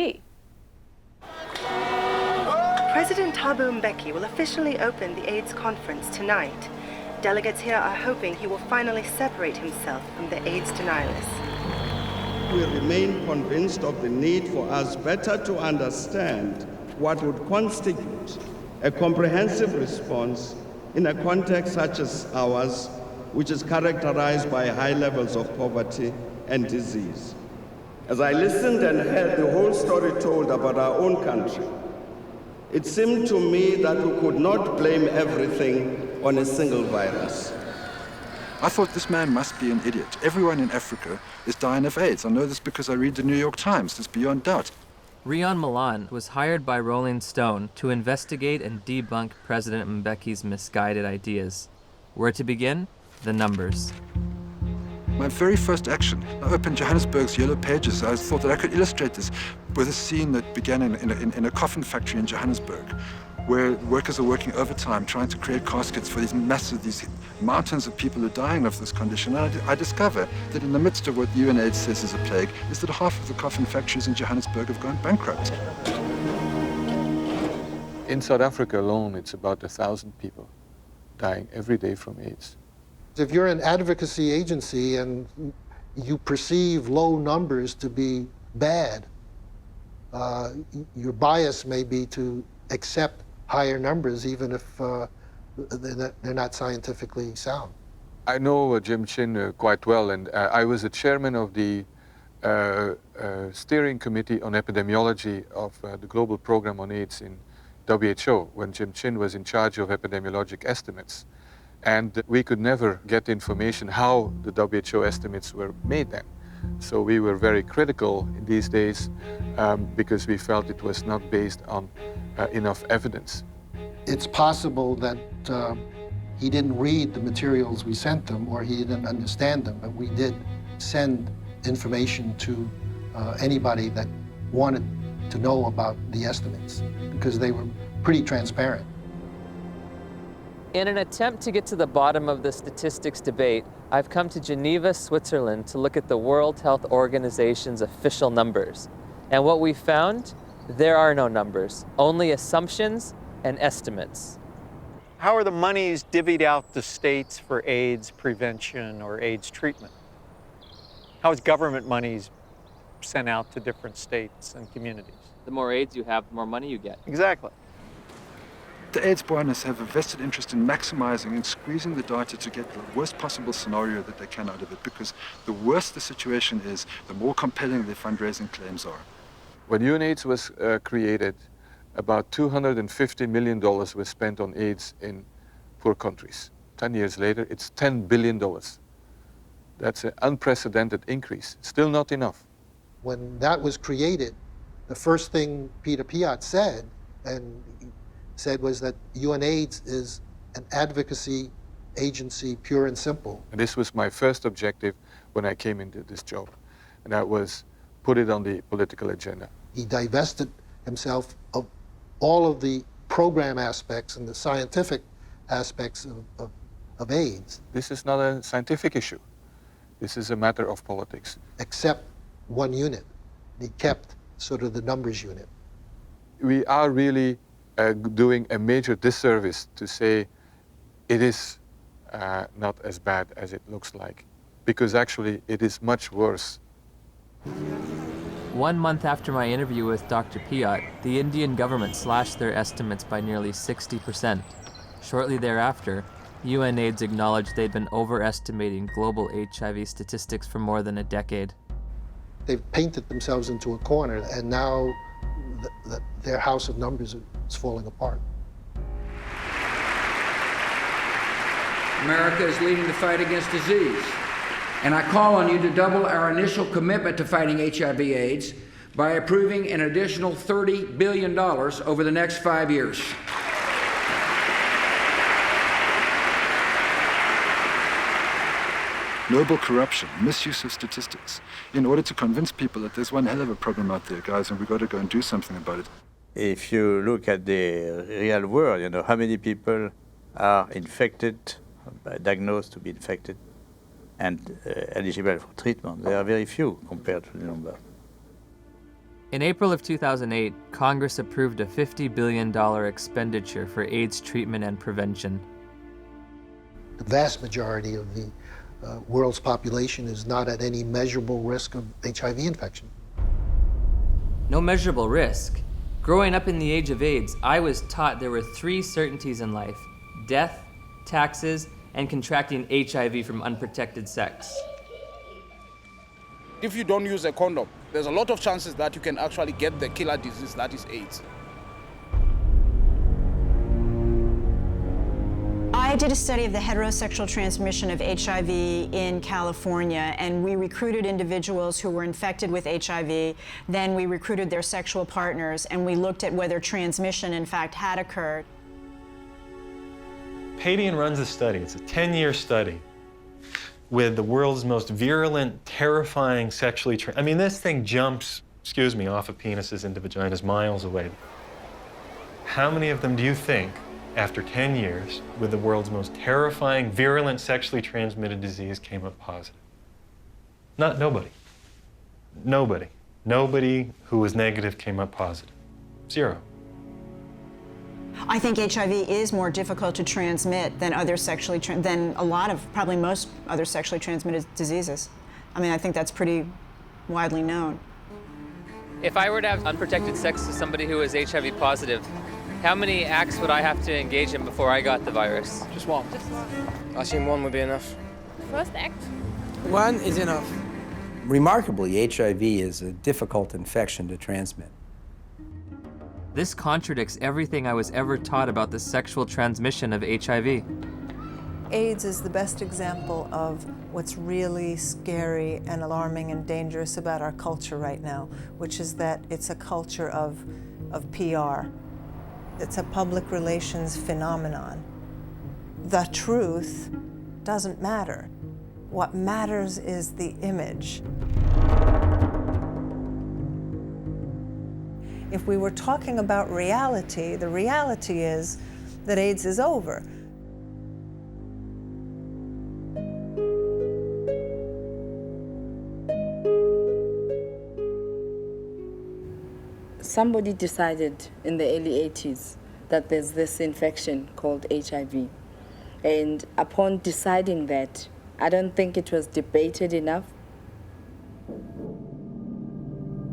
President Thabo Mbeki will officially open the AIDS conference tonight. Delegates here are hoping he will finally separate himself from the AIDS denialists. We remain convinced of the need for us better to understand what would constitute a comprehensive response in a context such as ours, which is characterized by high levels of poverty and disease. As I listened and heard the whole story told about our own country, it seemed to me that we could not blame everything on a single virus. I thought this man must be an idiot. Everyone in Africa is dying of AIDS. I know this because I read the New York Times. It's beyond doubt. Rion Milan was hired by Rolling Stone to investigate and debunk President Mbeki's misguided ideas. Where to begin? The numbers. My very first action, I opened Johannesburg's Yellow Pages. I thought that I could illustrate this with a scene that began in a coffin factory in Johannesburg, where workers are working overtime trying to create caskets for these mountains of people who are dying of this condition. And I discover that in the midst of what UNAIDS says is a plague, is that half of the coffin factories in Johannesburg have gone bankrupt. In South Africa alone, it's about 1,000 people dying every day from AIDS. If you're an advocacy agency and you perceive low numbers to be bad, your bias may be to accept higher numbers even if they're not scientifically sound. I know Jim Chin quite well, and I was the chairman of the steering committee on epidemiology of the global program on AIDS in WHO when Jim Chin was in charge of epidemiologic estimates. And we could never get information how the WHO estimates were made then. So we were very critical in these days because we felt it was not based on enough evidence. It's possible that he didn't read the materials we sent him or he didn't understand them, but we did send information to anybody that wanted to know about the estimates because they were pretty transparent. In an attempt to get to the bottom of the statistics debate, I've come to Geneva, Switzerland to look at the World Health Organization's official numbers. And what we found, there are no numbers, only assumptions and estimates. How are the monies divvied out to states for AIDS prevention or AIDS treatment? How is government monies sent out to different states and communities? The more AIDS you have, the more money you get. Exactly. The AIDS buoyaners have a vested interest in maximizing and squeezing the data to get the worst possible scenario that they can out of it, because the worse the situation is, the more compelling their fundraising claims are. When UNAIDS was created, about $250 million was spent on AIDS in poor countries. 10 years later, it's $10 billion. That's an unprecedented increase. Still not enough. When that was created, the first thing Peter Piot said was that UNAIDS is an advocacy agency, pure and simple. And this was my first objective when I came into this job, and that was put it on the political agenda. He divested himself of all of the program aspects and the scientific aspects of AIDS. This is not a scientific issue. This is a matter of politics. Except one unit. He kept sort of the numbers unit. we are really doing a major disservice to say it is not as bad as it looks like, because actually it is much worse. 1 month after my interview with Dr. Piatt, the Indian government slashed their estimates by nearly 60%. Shortly thereafter, UNAIDS acknowledged they'd been overestimating global HIV statistics for more than a decade. They've painted themselves into a corner, and now their house of numbers is falling apart. America is leading the fight against disease. And I call on you to double our initial commitment to fighting HIV/AIDS by approving an additional $30 billion over the next 5 years. Noble corruption, misuse of statistics, in order to convince people that there's one hell of a problem out there, guys, and we've got to go and do something about it. If you look at the real world, you know, how many people are infected, diagnosed to be infected, and eligible for treatment. There are very few compared to the number. In April of 2008, Congress approved a $50 billion expenditure for AIDS treatment and prevention. The vast majority of the world's population is not at any measurable risk of HIV infection. No measurable risk. Growing up in the age of AIDS, I was taught there were 3 certainties in life: death, taxes, and contracting HIV from unprotected sex. If you don't use a condom, there's a lot of chances that you can actually get the killer disease that is AIDS. I did a study of the heterosexual transmission of HIV in California, and we recruited individuals who were infected with HIV. Then we recruited their sexual partners, and we looked at whether transmission, in fact, had occurred. Padian runs a study. It's a 10-year study with the world's most virulent, terrifying sexually I mean, this thing jumps, off of penises into vaginas miles away. How many of them do you think, after 10 years, with the world's most terrifying, virulent, sexually transmitted disease, came up positive? Nobody. Nobody. Nobody who was negative came up positive. 0. I think HIV is more difficult to transmit than probably most other sexually transmitted diseases. I mean, I think that's pretty widely known. If I were to have unprotected sex with somebody who is HIV positive, how many acts would I have to engage in before I got the virus? Just one. I assume one would be enough. First act? 1 is enough. Remarkably, HIV is a difficult infection to transmit. This contradicts everything I was ever taught about the sexual transmission of HIV. AIDS is the best example of what's really scary and alarming and dangerous about our culture right now, which is that it's a culture of PR. It's a public relations phenomenon. The truth doesn't matter. What matters is the image. If we were talking about reality, the reality is that AIDS is over. Somebody decided in the early 80s that there's this infection called HIV. And upon deciding that, I don't think it was debated enough.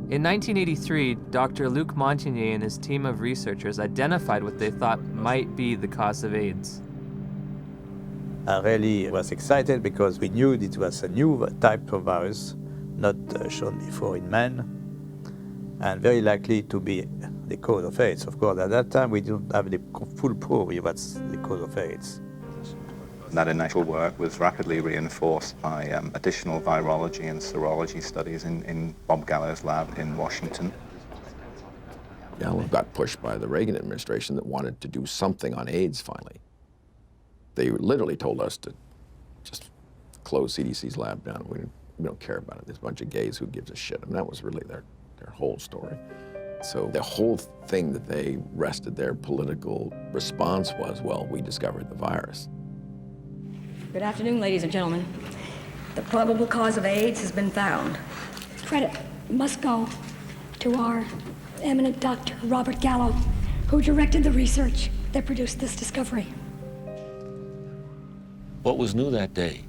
In 1983, Dr. Luc Montagnier and his team of researchers identified what they thought might be the cause of AIDS. I really was excited because we knew it was a new type of virus, not shown before in men, and very likely to be the cause of AIDS. Of course, at that time, we didn't have the full proof of what's the cause of AIDS. That initial work was rapidly reinforced by additional virology and serology studies in Bob Gallo's lab in Washington. Gallo got pushed by the Reagan administration that wanted to do something on AIDS finally. They literally told us to just close CDC's lab down. We don't care about it. There's a bunch of gays, who gives a shit? And that was really their whole story. So the whole thing that they rested their political response was, well, we discovered the virus. Good afternoon, ladies and gentlemen. The probable cause of AIDS has been found. Credit must go to our eminent Dr. Robert Gallo, who directed the research that produced this discovery. What was new that day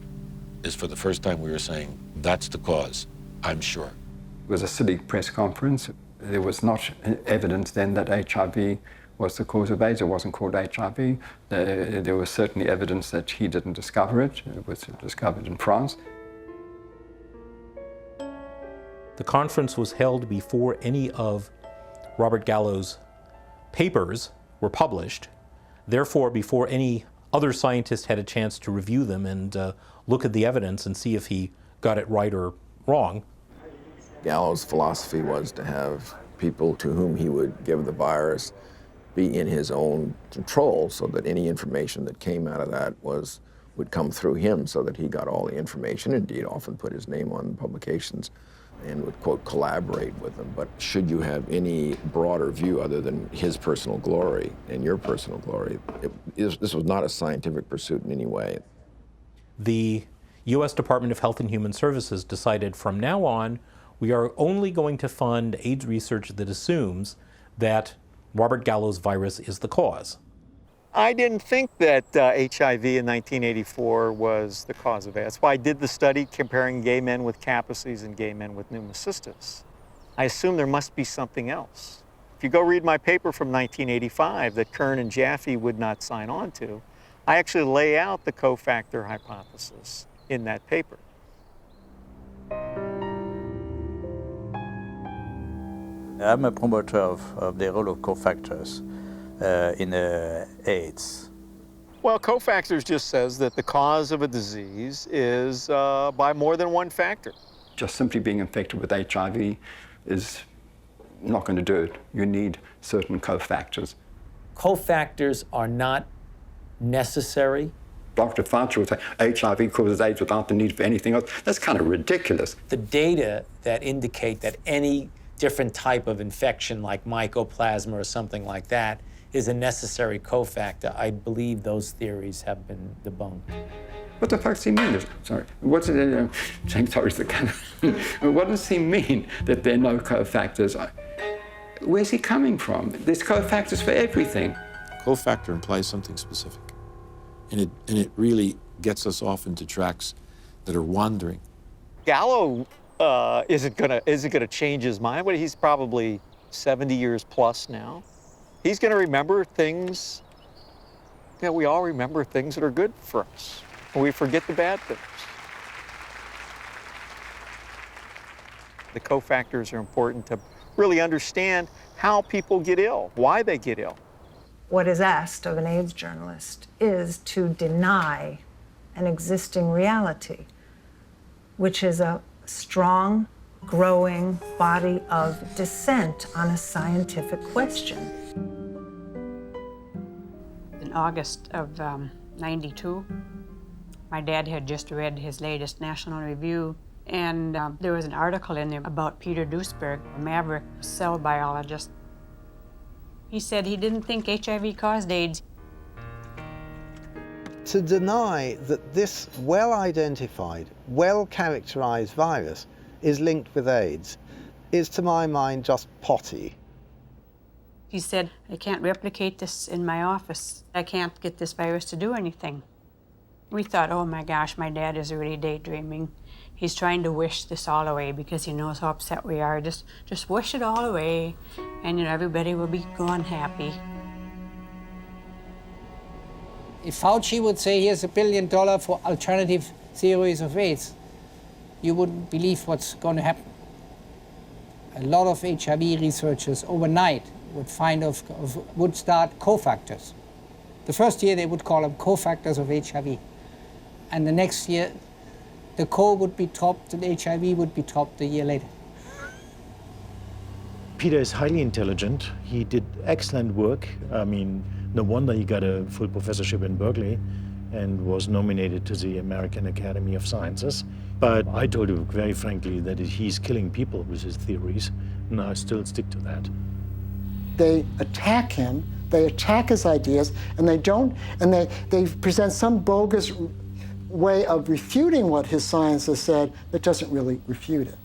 is for the first time we were saying, that's the cause, I'm sure. It was a silly press conference. There was not evidence then that HIV was the cause of AIDS. It wasn't called HIV. There was certainly evidence that he didn't discover it. It was discovered in France. The conference was held before any of Robert Gallo's papers were published, therefore before any other scientist had a chance to review them and look at the evidence and see if he got it right or wrong. Gallo's philosophy was to have people to whom he would give the virus be in his own control, so that any information that came out of that would come through him, so that he got all the information, indeed often put his name on publications and would, quote, collaborate with them. But should you have any broader view other than his personal glory and your personal glory, this was not a scientific pursuit in any way. The U.S. Department of Health and Human Services decided from now on, we are only going to fund AIDS research that assumes that Robert Gallo's virus is the cause. I didn't think that HIV in 1984 was the cause of AIDS. That's why I did the study comparing gay men with Kaposi's and gay men with pneumocystis. I assume there must be something else. If you go read my paper from 1985 that Kern and Jaffe would not sign on to, I actually lay out the cofactor hypothesis in that paper. I'm a promoter of the role of cofactors in AIDS. Well, cofactors just says that the cause of a disease is by more than one factor. Just simply being infected with HIV is not going to do it. You need certain cofactors. Cofactors are not necessary. Dr. Fauci would say HIV causes AIDS without the need for anything else. That's kind of ridiculous. The data that indicate that any different type of infection like mycoplasma or something like that is a necessary cofactor, I believe those theories have been debunked. What the fuck does he mean? Sorry, what's it? What does he mean that there are no cofactors? Where's he coming from? There's cofactors for everything. Cofactor implies something specific, and it really gets us off into tracks that are wandering. Gallo isn't gonna change his mind, but he's probably 70 years plus now. He's gonna remember things. You know, we all remember things that are good for us, and we forget the bad things. The cofactors are important to really understand how people get ill, why they get ill. What is asked of an AIDS journalist is to deny an existing reality, which is a strong, growing body of dissent on a scientific question. In August of '92, my dad had just read his latest National Review, and there was an article in there about Peter Duesberg, a maverick cell biologist. He said he didn't think HIV caused AIDS. To deny that this well-identified, well-characterized virus is linked with AIDS is, to my mind, just potty. He said, I can't replicate this in my office. I can't get this virus to do anything. We thought, oh my gosh, my dad is really daydreaming. He's trying to wish this all away because he knows how upset we are. Just wish it all away, and everybody will be gone happy. If Fauci would say, here's $1 billion for alternative theories of AIDS, you wouldn't believe what's going to happen. A lot of HIV researchers overnight would would start cofactors. The first year they would call them cofactors of HIV. And the next year, the co would be topped and HIV would be topped a year later. Peter is highly intelligent. He did excellent work. I mean, no wonder he got a full professorship in Berkeley and was nominated to the American Academy of Sciences. But I told you very frankly that he's killing people with his theories, and I still stick to that. They attack him, they attack his ideas, and they present some bogus way of refuting what his science has said that doesn't really refute it.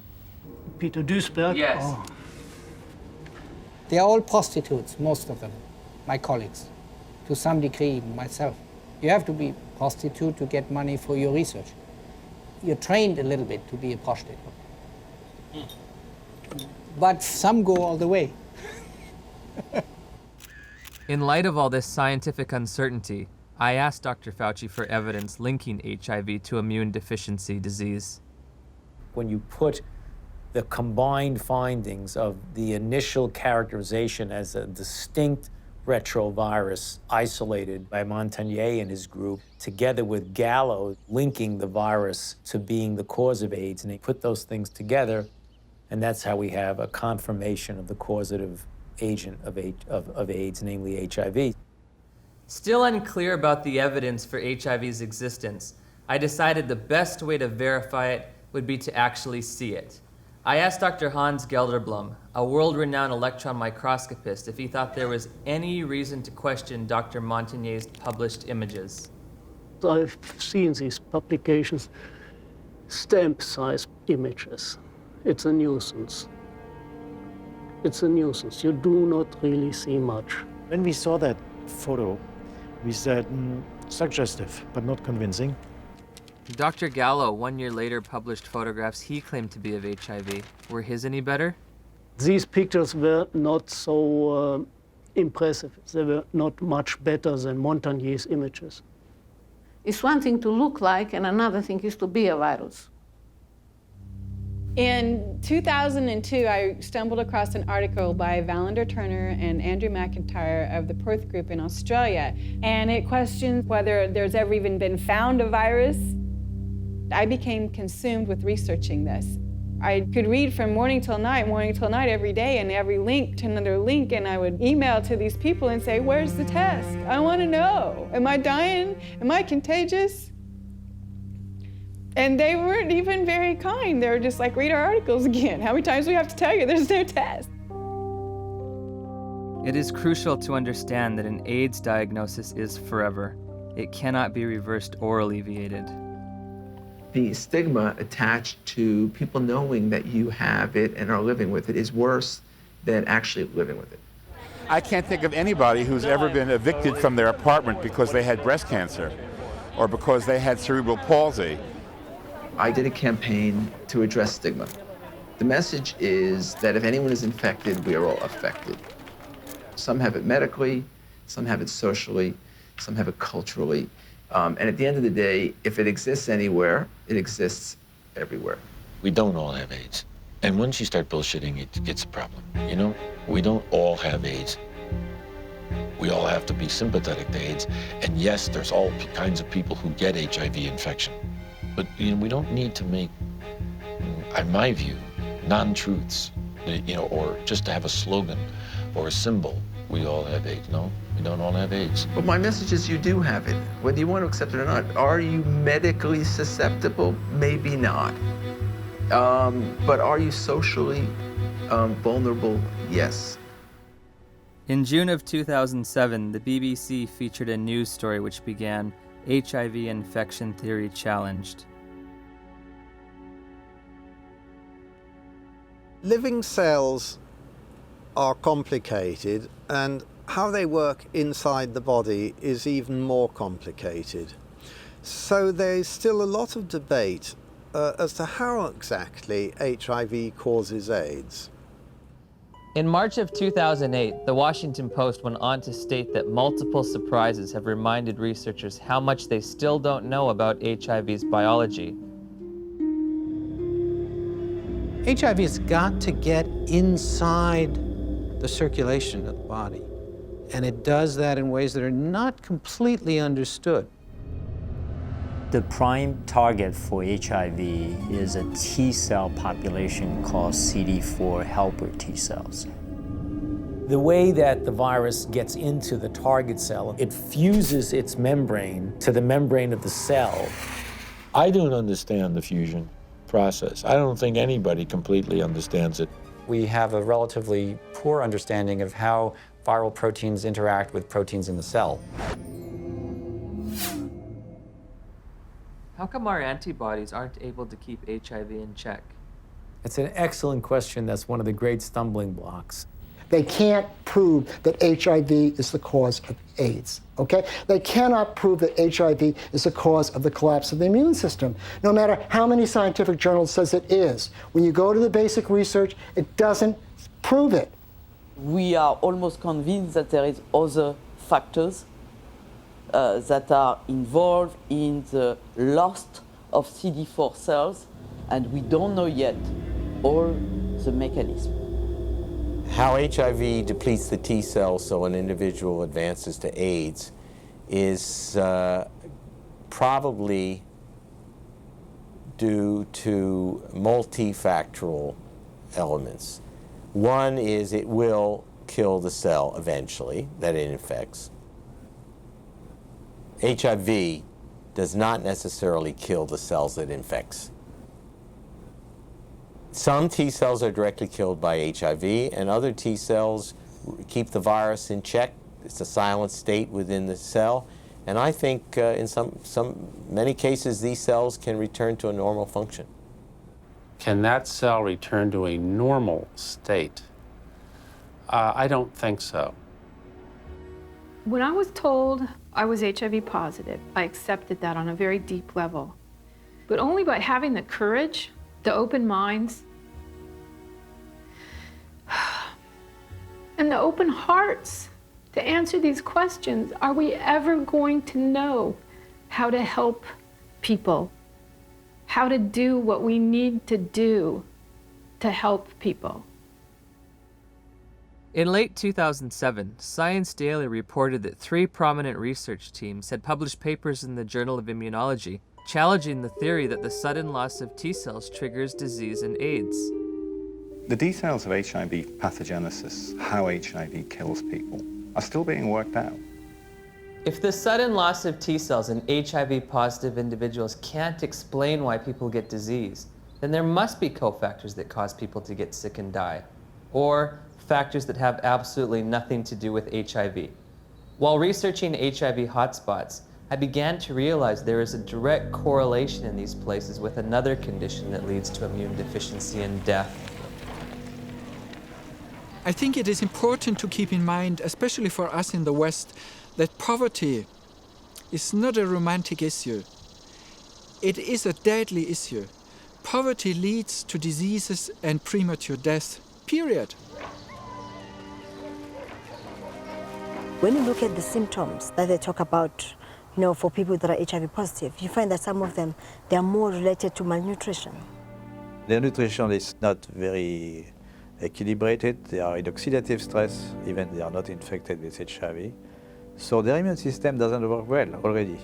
Peter Duesberg? Yes. Oh. They are all prostitutes, most of them, my colleagues, to some degree, myself. You have to be a prostitute to get money for your research. You're trained a little bit to be a prostitute. But some go all the way. In light of all this scientific uncertainty, I asked Dr. Fauci for evidence linking HIV to immune deficiency disease. When you put the combined findings of the initial characterization as a distinct retrovirus isolated by Montagnier and his group, together with Gallo linking the virus to being the cause of AIDS, and they put those things together, and that's how we have a confirmation of the causative agent of AIDS, namely HIV. Still unclear about the evidence for HIV's existence, I decided the best way to verify it would be to actually see it. I asked Dr. Hans Gelderblum, a world-renowned electron microscopist, if he thought there was any reason to question Dr. Montagnier's published images. I've seen these publications, stamp-size images. It's a nuisance. It's a nuisance. You do not really see much. When we saw that photo, we said, suggestive, but not convincing. Dr. Gallo, 1 year later, published photographs he claimed to be of HIV. Were his any better? These pictures were not so impressive. They were not much better than Montagnier's images. It's one thing to look like, and another thing is to be a virus. In 2002, I stumbled across an article by Valander Turner and Andrew McIntyre of the Perth Group in Australia, and it questioned whether there's ever even been found a virus. I became consumed with researching this. I could read from morning till night every day, and every link to another link, and I would email to these people and say, where's the test? I want to know. Am I dying? Am I contagious? And they weren't even very kind. They were just like, read our articles again. How many times do we have to tell you there's no test? It is crucial to understand that an AIDS diagnosis is forever. It cannot be reversed or alleviated. The stigma attached to people knowing that you have it and are living with it is worse than actually living with it. I can't think of anybody who's ever been evicted from their apartment because they had breast cancer or because they had cerebral palsy. I did a campaign to address stigma. The message is that if anyone is infected, we are all affected. Some have it medically, some have it socially, some have it culturally. And at the end of the day, if it exists anywhere, it exists everywhere. We don't all have AIDS. And once you start bullshitting, it gets a problem. You know, we don't all have AIDS. We all have to be sympathetic to AIDS. And yes, there's all kinds of people who get HIV infection. But you know, we don't need to make, in my view, non-truths, you know, or just to have a slogan or a symbol. We all have AIDS. No, we don't all have AIDS. But my message is you do have it, whether you want to accept it or not. Are you medically susceptible? Maybe not. But are you socially vulnerable? Yes. In June of 2007, the BBC featured a news story which began, HIV infection theory challenged. Living cells are complicated, and how they work inside the body is even more complicated. So there's still a lot of debate as to how exactly HIV causes AIDS. In March of 2008, the Washington Post went on to state that multiple surprises have reminded researchers how much they still don't know about HIV's biology. HIV has got to get inside the circulation of the body, and it does that in ways that are not completely understood. The prime target for HIV is a T cell population called CD4 helper T cells. The way that the virus gets into the target cell, it fuses its membrane to the membrane of the cell. I don't understand the fusion process. I don't think anybody completely understands it. We have a relatively poor understanding of how viral proteins interact with proteins in the cell. How come our antibodies aren't able to keep HIV in check? It's an excellent question. That's one of the great stumbling blocks. They can't prove that HIV is the cause of AIDS, okay? They cannot prove that HIV is the cause of the collapse of the immune system, no matter how many scientific journals says it is. When you go to the basic research, it doesn't prove it. We are almost convinced that there is other factors that are involved in the loss of CD4 cells, and we don't know yet all the mechanism. How HIV depletes the T cells so an individual advances to AIDS is probably due to multifactorial elements. One is it will kill the cell eventually that it infects. HIV does not necessarily kill the cells it infects. Some T cells are directly killed by HIV, and other T cells keep the virus in check. It's a silent state within the cell. And I think in many cases, these cells can return to a normal function. Can that cell return to a normal state? I don't think so. When I was told I was HIV positive, I accepted that on a very deep level. But only by having the courage, the open minds, and the open hearts to answer these questions are we ever going to know how to help people, how to do what we need to do to help people. In late 2007, Science Daily reported that 3 prominent research teams had published papers in the Journal of Immunology challenging the theory that the sudden loss of T cells triggers disease and AIDS. The details of HIV pathogenesis, how HIV kills people, are still being worked out. If the sudden loss of T cells in HIV-positive individuals can't explain why people get disease, then there must be cofactors that cause people to get sick and die, or factors that have absolutely nothing to do with HIV. While researching HIV hotspots, I began to realize there is a direct correlation in these places with another condition that leads to immune deficiency and death. I think it is important to keep in mind, especially for us in the West, that poverty is not a romantic issue. It is a deadly issue. Poverty leads to diseases and premature death, period. When you look at the symptoms that they talk about, for people that are HIV positive, you find that some of them, they are more related to malnutrition. Their nutrition is not very equilibrated. They are in oxidative stress, even they are not infected with HIV. So their immune system doesn't work well already.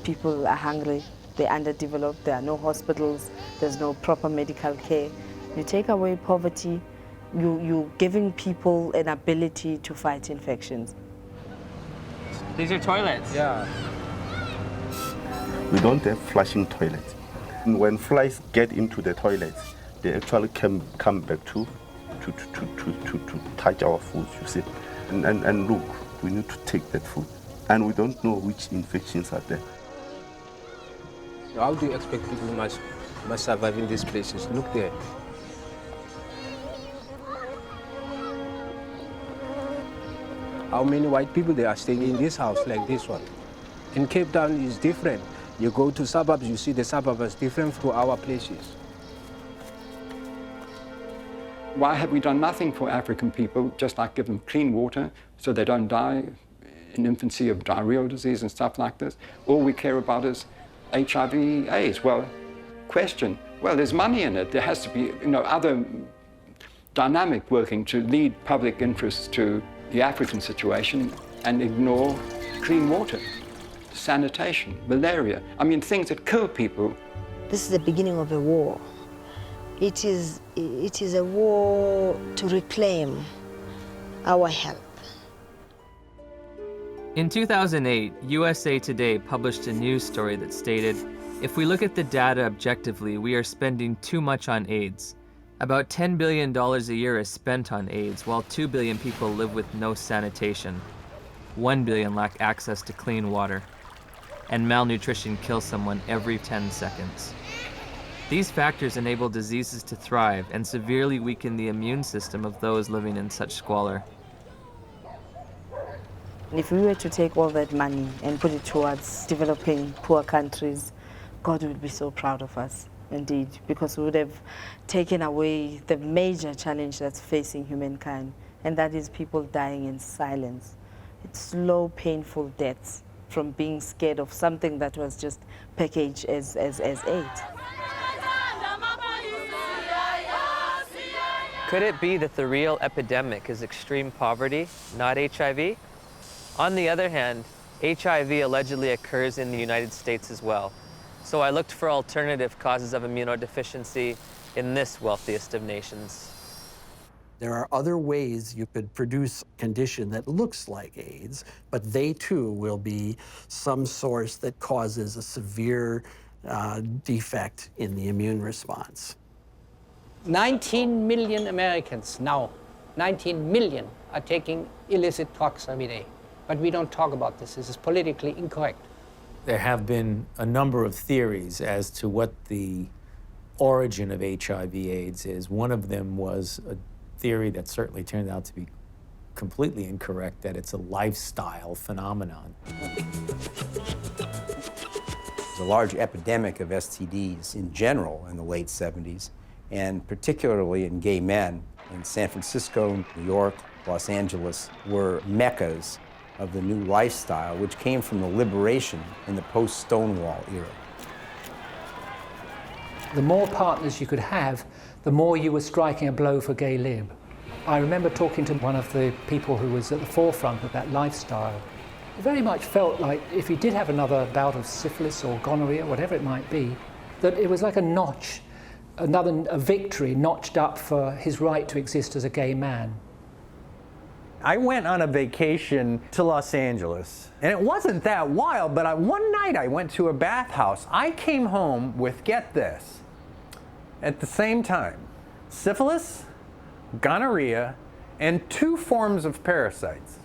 People are hungry, they're underdeveloped, there are no hospitals, there's no proper medical care. You take away poverty, you're giving people an ability to fight infections. These are toilets. Yeah. We don't have flushing toilets. When flies get into the toilets, they actually come back to touch our food, you see. And look, we need to take that food. And we don't know which infections are there. How do you expect people must survive in these places? Look there. How many white people they are staying in this house like this one? In Cape Town is different. You go to suburbs, you see the suburbs is different to our places. Why have we done nothing for African people, just like give them clean water so they don't die in infancy of diarrheal disease and stuff like this? All we care about is HIV, AIDS. Well, question, well, there's money in it. There has to be, other dynamic working to lead public interest to the African situation and ignore clean water, sanitation, malaria. I mean, things that kill people. This is the beginning of a war. It is a war to reclaim our health. In 2008, USA Today published a news story that stated, if we look at the data objectively, we are spending too much on AIDS. About $10 billion a year is spent on AIDS, while 2 billion people live with no sanitation. 1 billion lack access to clean water. And malnutrition kills someone every 10 seconds. These factors enable diseases to thrive and severely weaken the immune system of those living in such squalor. If we were to take all that money and put it towards developing poor countries, God would be so proud of us, indeed, because we would have taken away the major challenge that's facing humankind, and that is people dying in silence. It's slow, painful deaths from being scared of something that was just packaged as AIDS. Could it be that the real epidemic is extreme poverty, not HIV? On the other hand, HIV allegedly occurs in the United States as well. So I looked for alternative causes of immunodeficiency in this wealthiest of nations. There are other ways you could produce a condition that looks like AIDS, but they too will be some source that causes a severe defect in the immune response. 19 million Americans now, 19 million are taking illicit drugs every day. But we don't talk about this. This is politically incorrect. There have been a number of theories as to what the origin of HIV/AIDS is. One of them was a theory that certainly turned out to be completely incorrect, that it's a lifestyle phenomenon. There's a large epidemic of STDs in general in the late 70s, and particularly in gay men. In San Francisco, New York, Los Angeles were meccas of the new lifestyle, which came from the liberation in the post-Stonewall era. The more partners you could have, the more you were striking a blow for gay lib. I remember talking to one of the people who was at the forefront of that lifestyle. It very much felt like if he did have another bout of syphilis or gonorrhea, whatever it might be, that it was like a notch, a victory notched up for his right to exist as a gay man. I went on a vacation to Los Angeles, and it wasn't that wild, but one night I went to a bathhouse. I came home with, get this, at the same time, syphilis, gonorrhea, and 2 forms of parasites.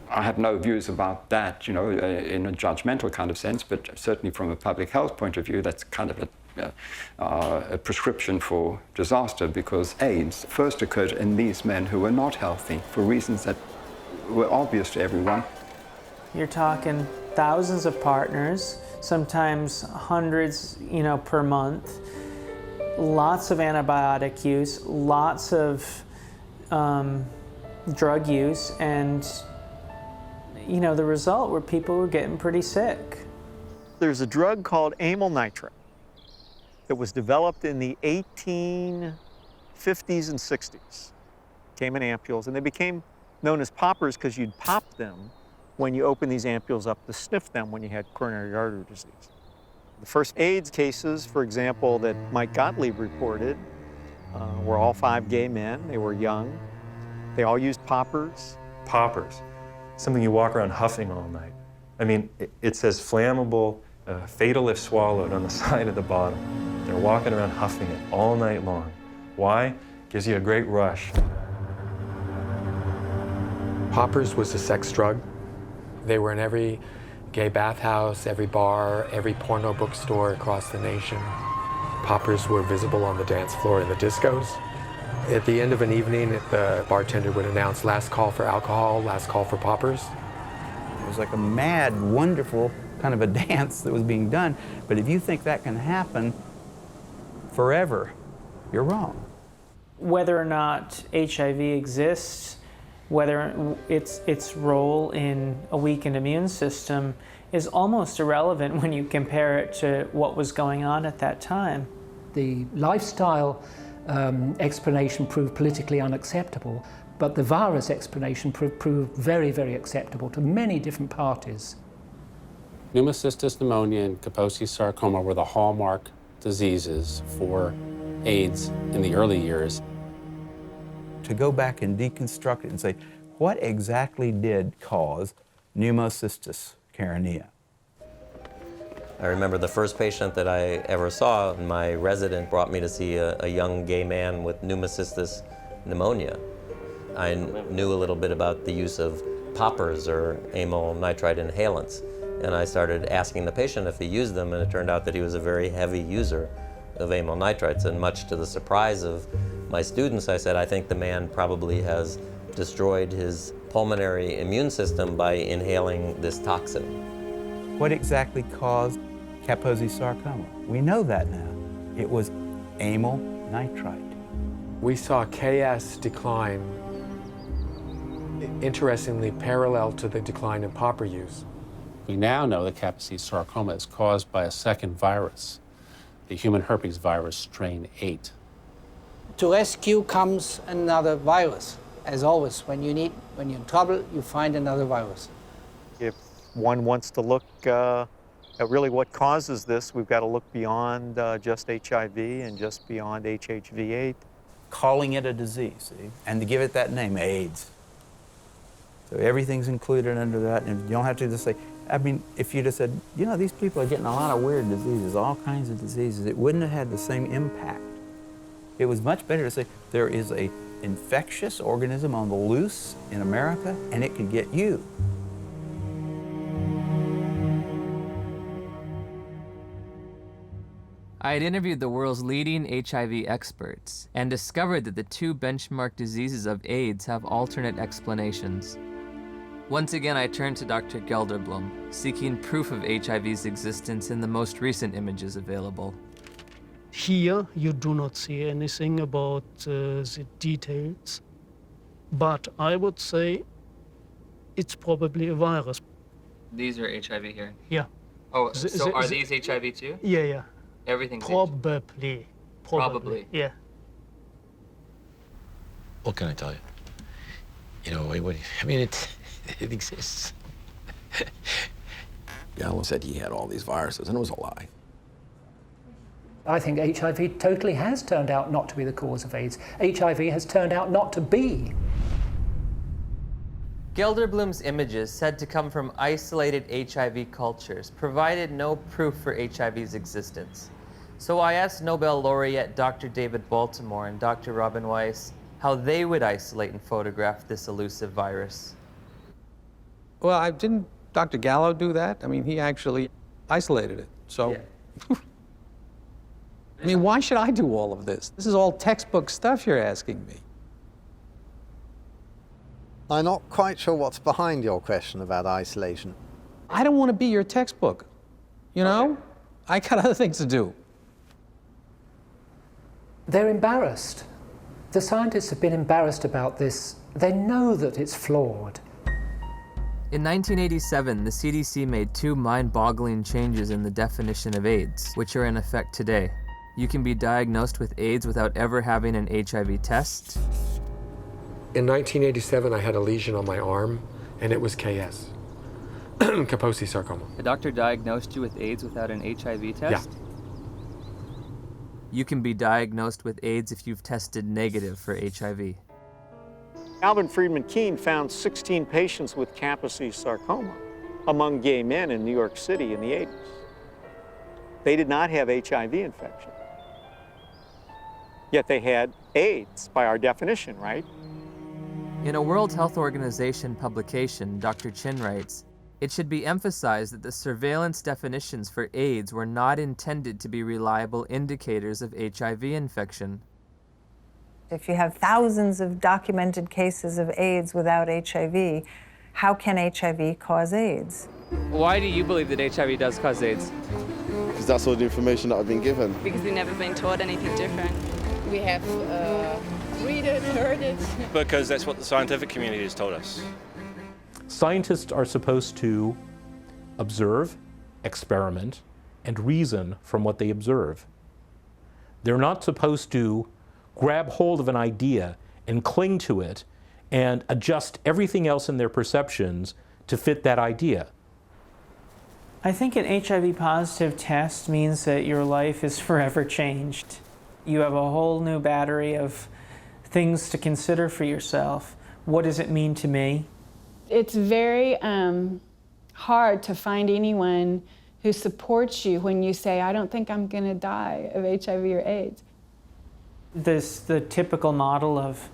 I have no views about that, you know, in a judgmental kind of sense, but certainly from a public health point of view, that's kind of a prescription for disaster, because AIDS first occurred in these men who were not healthy for reasons that were obvious to everyone. You're talking thousands of partners, sometimes hundreds, per month, lots of antibiotic use, lots of drug use, and the result were people were getting pretty sick. There's a drug called amyl nitrate that was developed in the 1850s and 60s. Came in ampules, and they became known as poppers because you'd pop them when you open these ampules up to sniff them when you had coronary artery disease. The first AIDS cases, for example, that Mike Gottlieb reported were all 5 gay men. They were young. They all used poppers. Poppers, something you walk around huffing all night. I mean, it says flammable, fatal if swallowed on the side of the bottle. They're walking around huffing it all night long. Why? Gives you a great rush. Poppers was a sex drug. They were in every gay bathhouse, every bar, every porno bookstore across the nation. Poppers were visible on the dance floor in the discos. At the end of an evening, the bartender would announce, last call for alcohol, last call for poppers. It was like a mad, wonderful kind of a dance that was being done. But if you think that can happen forever, you're wrong. Whether or not HIV exists, whether its role in a weakened immune system is almost irrelevant when you compare it to what was going on at that time. The lifestyle explanation proved politically unacceptable, but the virus explanation proved very, very acceptable to many different parties. Pneumocystis pneumonia and Kaposi's sarcoma were the hallmark diseases for AIDS in the early years. To go back and deconstruct it and say, what exactly did cause pneumocystis carinea? I remember the first patient that I ever saw, my resident brought me to see a young gay man with pneumocystis pneumonia. I knew a little bit about the use of poppers or amyl nitrite inhalants, and I started asking the patient if he used them, and it turned out that he was a very heavy user of amyl nitrites, and much to the surprise of my students, I said, I think the man probably has destroyed his pulmonary immune system by inhaling this toxin. What exactly caused Kaposi sarcoma? We know that now. It was amyl nitrite. We saw KS decline, interestingly parallel to the decline in popper use. We now know that Kaposi sarcoma is caused by a second virus, the human herpes virus strain 8. To rescue comes another virus. As always, when you're in trouble, you find another virus. If one wants to look at really what causes this, we've got to look beyond just HIV and just beyond HHV8. Calling it a disease, see? And to give it that name, AIDS. So everything's included under that, and you don't have to just say, I mean, if you just said, you know, these people are getting a lot of weird diseases, all kinds of diseases, it wouldn't have had the same impact. It was much better to say, there is an infectious organism on the loose in America, and it could get you. I had interviewed the world's leading HIV experts and discovered that the two benchmark diseases of AIDS have alternate explanations. Once again, I turned to Dr. Gelderblum, seeking proof of HIV's existence in the most recent images available. Here, you do not see anything about the details, but I would say it's probably a virus. These are HIV here? Yeah. Oh, so are these HIV too? Yeah, yeah. Everything's Probably. Probably. Yeah. What can I tell you? You know, I mean, it exists. Gallo said he had all these viruses, and it was a lie. I think HIV totally has turned out not to be the cause of AIDS. HIV has turned out not to be. Gelderblum's images, said to come from isolated HIV cultures, provided no proof for HIV's existence. So I asked Nobel laureate Dr. David Baltimore and Dr. Robin Weiss how they would isolate and photograph this elusive virus. Well, didn't Dr. Gallo do that? I mean, he actually isolated it, so. Yeah. I mean, why should I do all of this? This is all textbook stuff you're asking me. I'm not quite sure what's behind your question about isolation. I don't want to be your textbook, you know? I got other things to do. They're embarrassed. The scientists have been embarrassed about this. They know that it's flawed. In 1987, the CDC made two mind-boggling changes in the definition of AIDS, which are in effect today. You can be diagnosed with AIDS without ever having an HIV test. In 1987, I had a lesion on my arm, and it was KS, Kaposi sarcoma. A doctor diagnosed you with AIDS without an HIV test? Yeah. You can be diagnosed with AIDS if you've tested negative for HIV. Alvin Friedman Keene found 16 patients with Kaposi sarcoma among gay men in New York City in the 80s. They did not have HIV infection. Yet they had AIDS by our definition, right? In a World Health Organization publication, Dr. Chin writes, "It should be emphasized that the surveillance definitions for AIDS were not intended to be reliable indicators of HIV infection." If you have thousands of documented cases of AIDS without HIV, how can HIV cause AIDS? Why do you believe that HIV does cause AIDS? Because that's all the information that I've been given. Because we've never been taught anything different. We have read it, heard it. Because that's what the scientific community has told us. Scientists are supposed to observe, experiment, and reason from what they observe. They're not supposed to grab hold of an idea and cling to it and adjust everything else in their perceptions to fit that idea. I think an HIV positive test means that your life is forever changed. You have a whole new battery of things to consider for yourself. What does it mean to me? It's very hard to find anyone who supports you when you say, I don't think I'm going to die of HIV or AIDS. The typical model of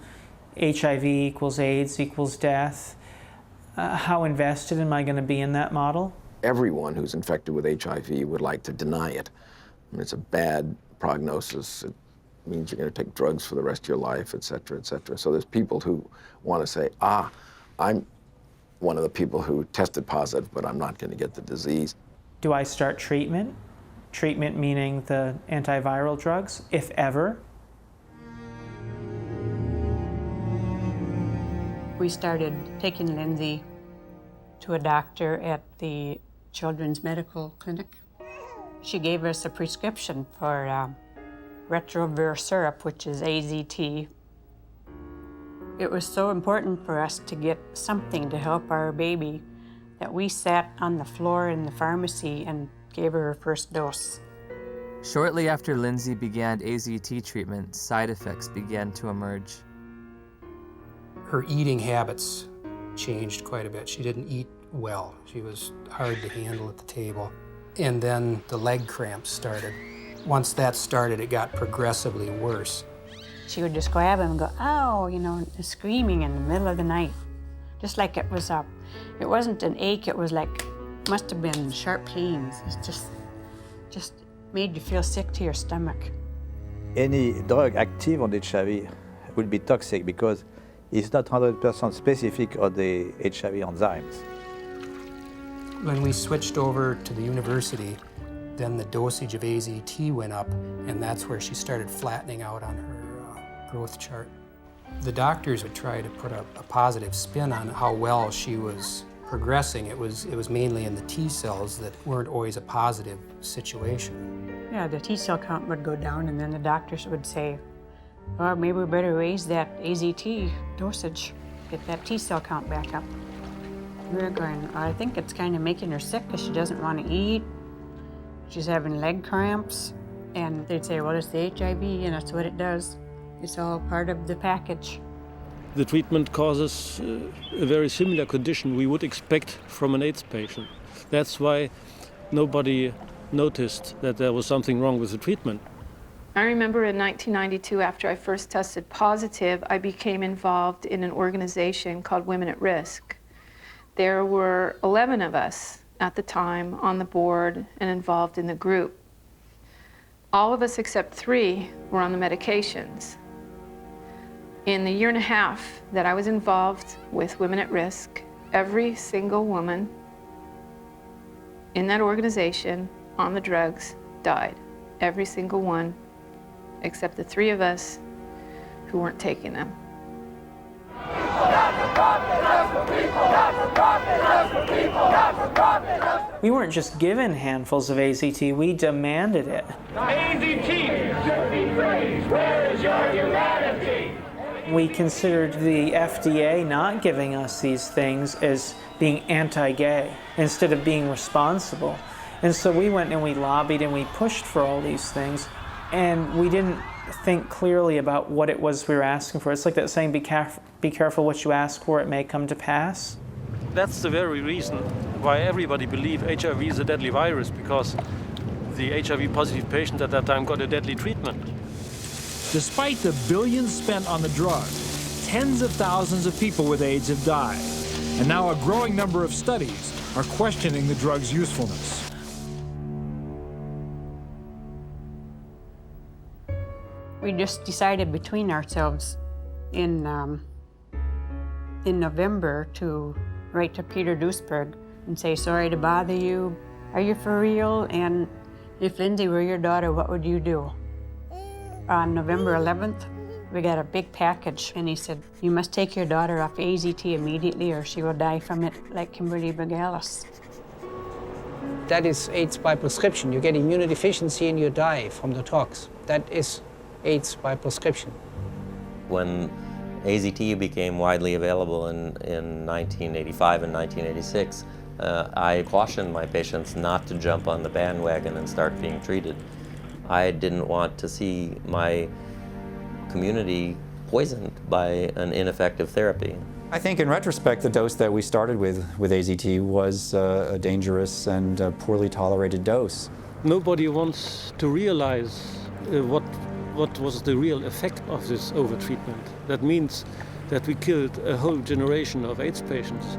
HIV equals AIDS equals death. How invested am I going to be in that model? Everyone who's infected with HIV would like to deny it. I mean, it's a bad prognosis. It means you're going to take drugs for the rest of your life, et cetera, et cetera. So there's people who want to say, I'm one of the people who tested positive, but I'm not going to get the disease. Do I start treatment? Treatment meaning the antiviral drugs, if ever. We started taking Lindsay to a doctor at the Children's Medical Clinic. She gave us a prescription for Retrovir syrup, which is AZT. It was so important for us to get something to help our baby that we sat on the floor in the pharmacy and gave her first dose. Shortly after Lindsay began AZT treatment, side effects began to emerge. Her eating habits changed quite a bit. She didn't eat well. She was hard to handle at the table. And then the leg cramps started. Once that started, it got progressively worse. She would just grab him and go, ow, you know, screaming in the middle of the night. Just like it was it wasn't an ache, it was like, must have been sharp pains. It's just made you feel sick to your stomach. Any drug active on HIV will be toxic because it's not 100% specific on the HIV enzymes. When we switched over to the university, then the dosage of AZT went up, and that's where she started flattening out on her growth chart. The doctors would try to put a positive spin on how well she was progressing. It was mainly in the T cells that weren't always a positive situation. Yeah, the T cell count would go down, and then the doctors would say, well, maybe we better raise that AZT dosage, get that T cell count back up. We were going, I think it's kind of making her sick because she doesn't want to eat. She's having leg cramps. And they'd say, well, it's the HIV, and that's what it does. It's all part of the package. The treatment causes a very similar condition we would expect from an AIDS patient. That's why nobody noticed that there was something wrong with the treatment. I remember in 1992, after I first tested positive, I became involved in an organization called Women at Risk. There were 11 of us at the time on the board and involved in the group. All of us except 3 were on the medications. In the year and a half that I was involved with Women at Risk, every single woman in that organization on the drugs died. Every single one, except the 3 of us who weren't taking them. We weren't just given handfuls of AZT, we demanded it. AZT should be praised. Where is your humanity? We considered the FDA not giving us these things as being anti-gay instead of being responsible. And so we went and we lobbied and we pushed for all these things, and we didn't think clearly about what it was we were asking for. It's like that saying, be careful what you ask for, it may come to pass. That's the very reason why everybody believed HIV is a deadly virus, because the HIV positive patient at that time got a deadly treatment. Despite the billions spent on the drug, tens of thousands of people with AIDS have died. And now a growing number of studies are questioning the drug's usefulness. We just decided between ourselves in November to write to Peter Duesberg and say, sorry to bother you. Are you for real? And if Lindsay were your daughter, what would you do? On November 11th, we got a big package, and he said, you must take your daughter off AZT immediately or she will die from it like Kimberly Bogalis. That is AIDS by prescription. You get immunodeficiency and you die from the tox. That is AIDS by prescription. When AZT became widely available in 1985 and 1986, I cautioned my patients not to jump on the bandwagon and start being treated. I didn't want to see my community poisoned by an ineffective therapy. I think in retrospect, the dose that we started with AZT was a dangerous and poorly tolerated dose. Nobody wants to realize what was the real effect of this overtreatment. That means that we killed a whole generation of AIDS patients.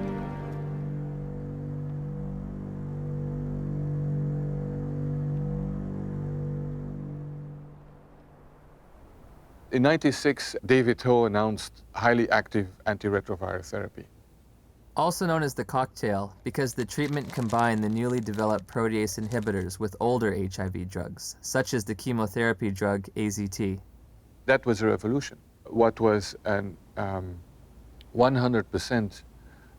In '96, David Ho announced highly active antiretroviral therapy. Also known as the cocktail, because the treatment combined the newly developed protease inhibitors with older HIV drugs, such as the chemotherapy drug AZT. That was a revolution. What was an 100%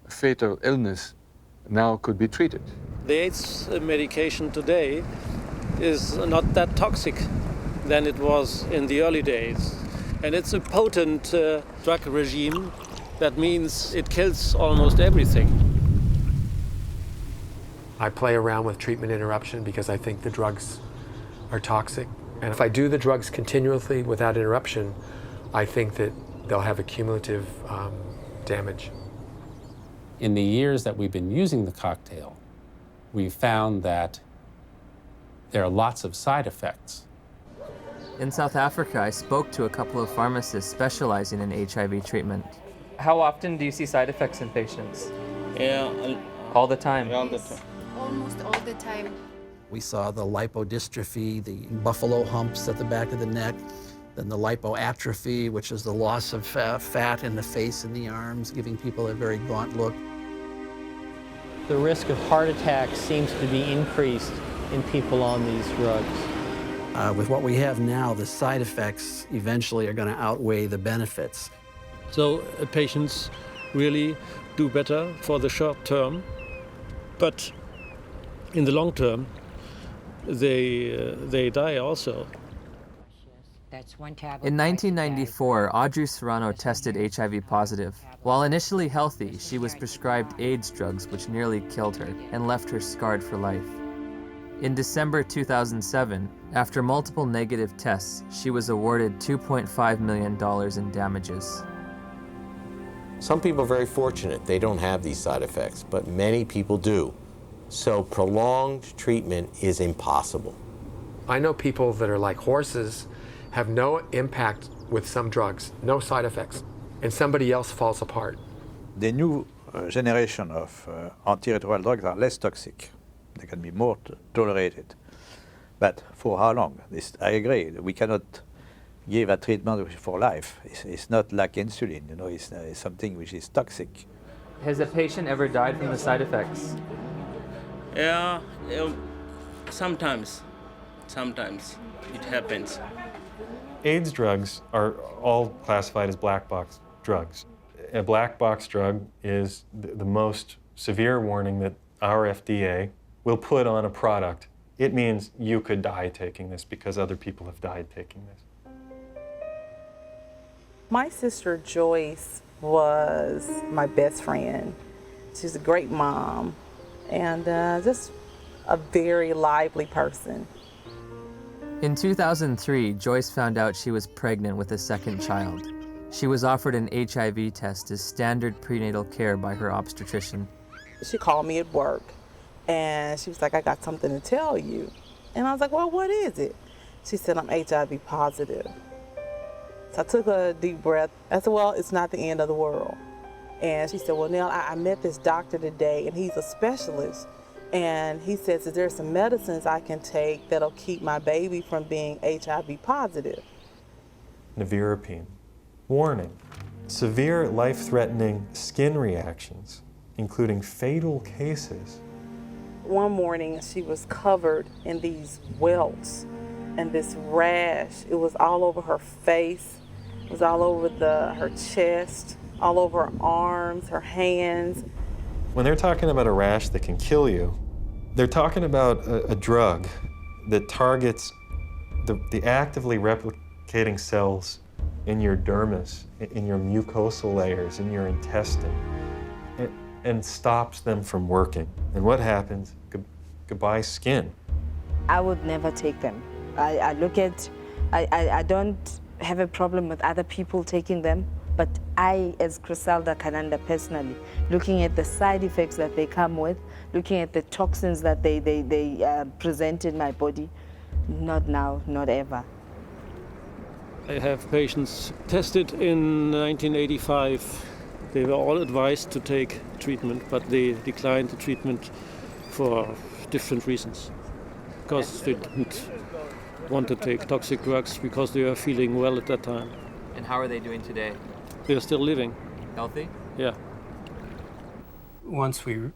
fatal illness now could be treated. The AIDS medication today is not that toxic than it was in the early days. And it's a potent drug regime. That means it kills almost everything. I play around with treatment interruption because I think the drugs are toxic. And if I do the drugs continuously without interruption, I think that they'll have a cumulative damage. In the years that we've been using the cocktail, we've found that there are lots of side effects. In South Africa, I spoke to a couple of pharmacists specializing in HIV treatment. How often do you see side effects in patients? All the time? Almost all the time. We saw the lipodystrophy, the buffalo humps at the back of the neck, then the lipoatrophy, which is the loss of fat in the face and the arms, giving people a very gaunt look. The risk of heart attack seems to be increased in people on these drugs. With what we have now, the side effects eventually are going to outweigh the benefits. So patients really do better for the short term, but in the long term, they die also. In 1994, Audrey Serrano tested HIV positive. While initially healthy, she was prescribed AIDS drugs, which nearly killed her and left her scarred for life. In December 2007, after multiple negative tests, she was awarded $2.5 million in damages. Some people are very fortunate. They don't have these side effects, but many people do. So prolonged treatment is impossible. I know people that are like horses, have no impact with some drugs, no side effects, and somebody else falls apart. The new generation of antiretroviral drugs are less toxic. They can be more tolerated. But for how long? I agree. We cannot give a treatment for life. It's not like insulin, you know, it's something which is toxic. Has a patient ever died from the side effects? Yeah, sometimes it happens. AIDS drugs are all classified as black box drugs. A black box drug is the most severe warning that our FDA will put on a product. It means you could die taking this because other people have died taking this. My sister Joyce was my best friend. She's a great mom and just a very lively person. In 2003, Joyce found out she was pregnant with a second child. She was offered an HIV test as standard prenatal care by her obstetrician. She called me at work and she was like, I got something to tell you. And I was like, well, what is it? She said, I'm HIV positive. So I took a deep breath. I said, well, it's not the end of the world. And she said, well, Nell, I met this doctor today and he's a specialist. And he says that there's some medicines I can take that'll keep my baby from being HIV positive. Nevirapine. Warning, severe life-threatening skin reactions, including fatal cases. One morning, she was covered in these welts and this rash. It was all over her face. It was all over her chest, all over her arms, her hands. When they're talking about a rash that can kill you, they're talking about a drug that targets the actively replicating cells in your dermis, in your mucosal layers, in your intestine, and stops them from working. And what happens? Goodbye skin. I would never take them. I don't have a problem with other people taking them, but I, as Griselda Kananda personally, looking at the side effects that they come with, looking at the toxins that they present in my body, not now, not ever. I have patients tested in 1985. They were all advised to take treatment, but they declined the treatment for different reasons, because they didn't want to take toxic drugs because they are feeling well at that time. And how are they doing today? They are still living. Healthy? Yeah. Once we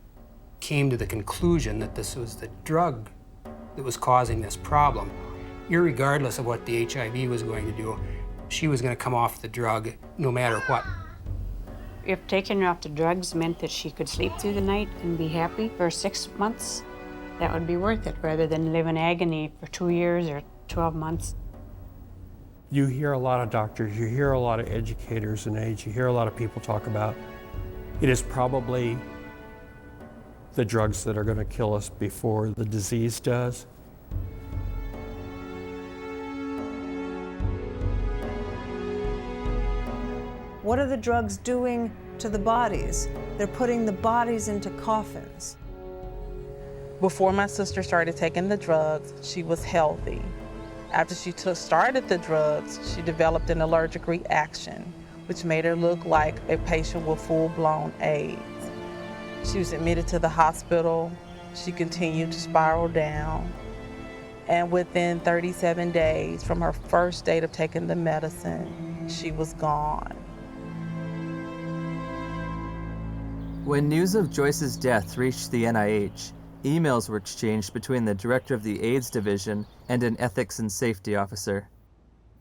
came to the conclusion that this was the drug that was causing this problem, irregardless of what the HIV was going to do, she was going to come off the drug no matter what. If taking her off the drugs meant that she could sleep through the night and be happy for 6 months, that would be worth it rather than live in agony for 2 years or 12 months. You hear a lot of doctors, you hear a lot of educators in AIDS, you hear a lot of people talk about it is probably the drugs that are going to kill us before the disease does. What are the drugs doing to the bodies? They're putting the bodies into coffins. Before my sister started taking the drugs, she was healthy. After she started the drugs, she developed an allergic reaction, which made her look like a patient with full-blown AIDS. She was admitted to the hospital. She continued to spiral down. And within 37 days from her first date of taking the medicine, she was gone. When news of Joyce's death reached the NIH, emails were exchanged between the director of the AIDS division and an ethics and safety officer.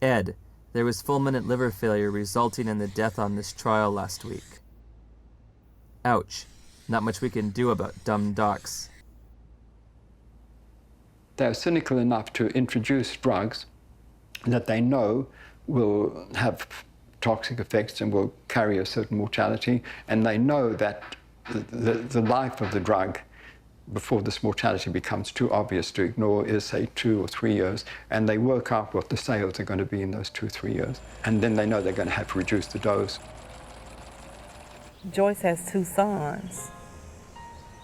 Ed, there was fulminant liver failure resulting in the death on this trial last week. Ouch. Not much we can do about dumb docs. They're cynical enough to introduce drugs that they know will have toxic effects and will carry a certain mortality, and they know that the life of the drug before this mortality becomes too obvious to ignore is, say, 2 or 3 years, and they work out what the sales are going to be in those 2 or 3 years, and then they know they're going to have to reduce the dose. Joyce has 2 sons.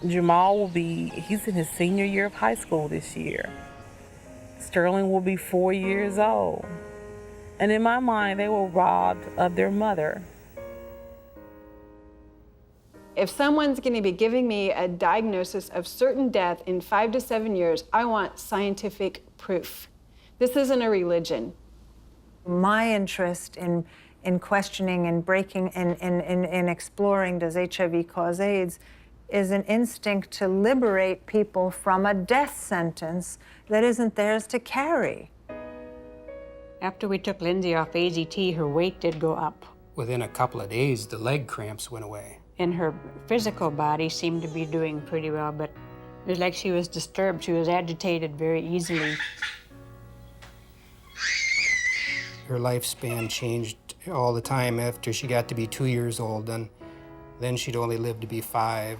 Jamal he's in his senior year of high school this year. Sterling will be 4 years old. And in my mind, they were robbed of their mother. If someone's going to be giving me a diagnosis of certain death in 5 to 7 years, I want scientific proof. This isn't a religion. My interest in questioning and breaking and exploring does HIV cause AIDS is an instinct to liberate people from a death sentence that isn't theirs to carry. After we took Lindsay off AZT, her weight did go up. Within a couple of days, the leg cramps went away. And her physical body seemed to be doing pretty well, but it was like she was disturbed. She was agitated very easily. Her lifespan changed all the time after she got to be 2 years old, and then she'd only live to be 5.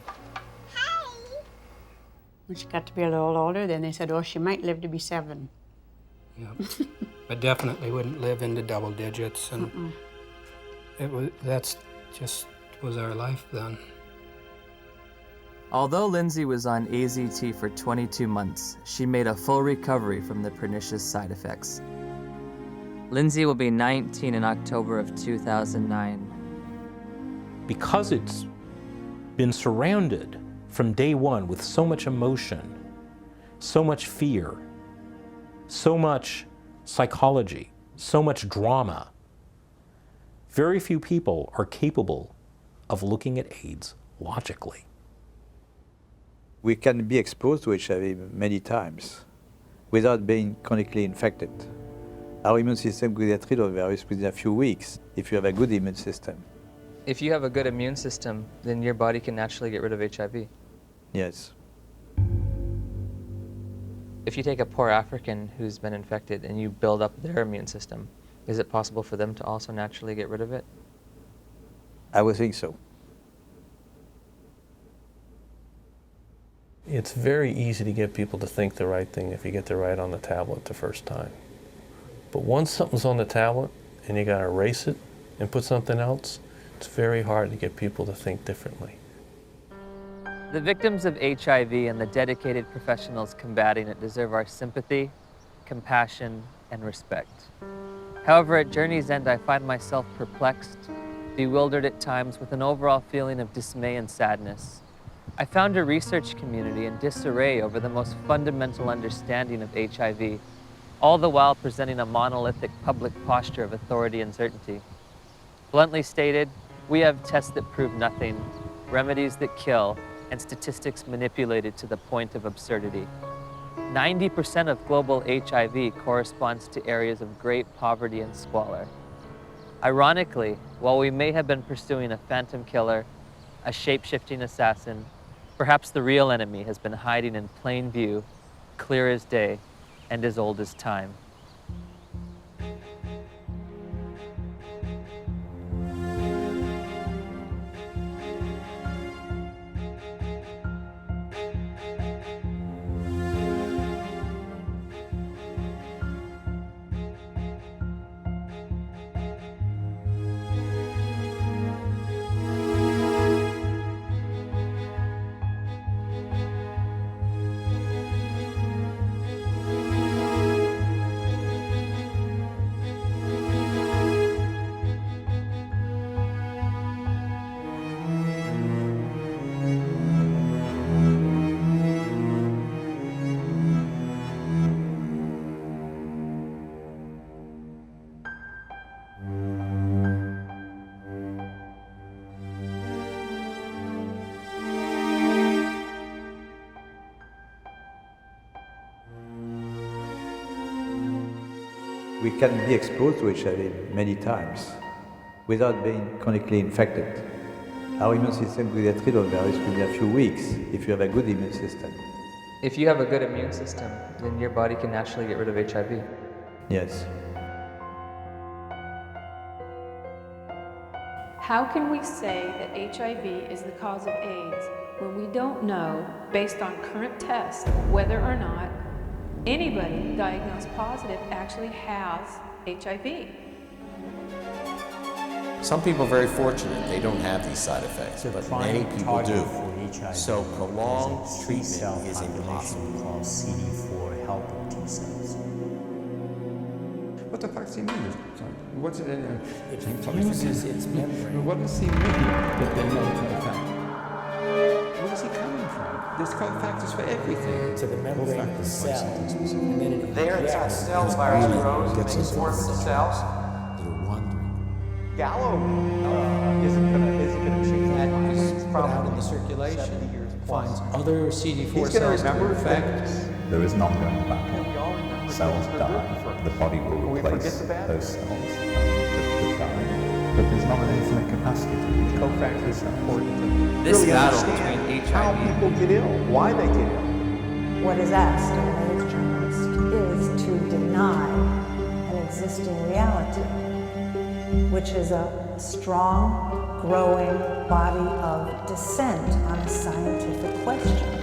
When she got to be a little older, then they said, oh, she might live to be 7. Yep. But definitely wouldn't live into double digits, and that's just was our life then. Although Lindsay was on AZT for 22 months, she made a full recovery from the pernicious side effects. Lindsay will be 19 in October of 2009. Because it's been surrounded from day one with so much emotion, so much fear, so much psychology, so much drama, very few people are capable of looking at AIDS logically. We can be exposed to HIV many times without being chronically infected. Our immune system will get rid of virus within a few weeks if you have a good immune system. If you have a good immune system, then your body can naturally get rid of HIV. Yes. If you take a poor African who's been infected and you build up their immune system, is it possible for them to also naturally get rid of it? I would think so. It's very easy to get people to think the right thing if you get the right on the tablet the first time. But once something's on the tablet and you gotta erase it and put something else, it's very hard to get people to think differently. The victims of HIV and the dedicated professionals combating it deserve our sympathy, compassion, and respect. However, at Journey's End, I find myself perplexed, bewildered at times with an overall feeling of dismay and sadness. I found a research community in disarray over the most fundamental understanding of HIV, all the while presenting a monolithic public posture of authority and certainty. Bluntly stated, we have tests that prove nothing, remedies that kill, and statistics manipulated to the point of absurdity. 90% of global HIV corresponds to areas of great poverty and squalor. Ironically, while we may have been pursuing a phantom killer, a shape-shifting assassin, perhaps the real enemy has been hiding in plain view, clear as day, and as old as time. We can be exposed to HIV many times without being chronically infected. Our immune system will get rid of the virus within a few weeks if you have a good immune system. If you have a good immune system, then your body can naturally get rid of HIV. Yes. How can we say that HIV is the cause of AIDS when we don't know, based on current tests, whether or not anybody diagnosed positive actually has HIV? Some people are very fortunate. They don't have these side effects, but many people do. So prolonged treatment is impossible. Called CD4 helper T cells. What the fuck's he mean? What's it in there? It fuses its membrane. What does he mean that they know for a fact? Where is he coming from? There's factors for everything. To the membrane of the cell. And then it There, that cell virus grows and they form the cells. Gallo isn't gonna change that. He's put out in the circulation. Finds other CD4 cells that are infected. There is an ongoing battle. Cells die. The body will replace those cells that die. But there's not an infinite capacity to do that. Cofactors are important. This really battle understand between how HIV people get ill, why they get ill. What is asked of an AIDS journalist is to deny an existing reality, which is a strong, growing body of dissent on a scientific question.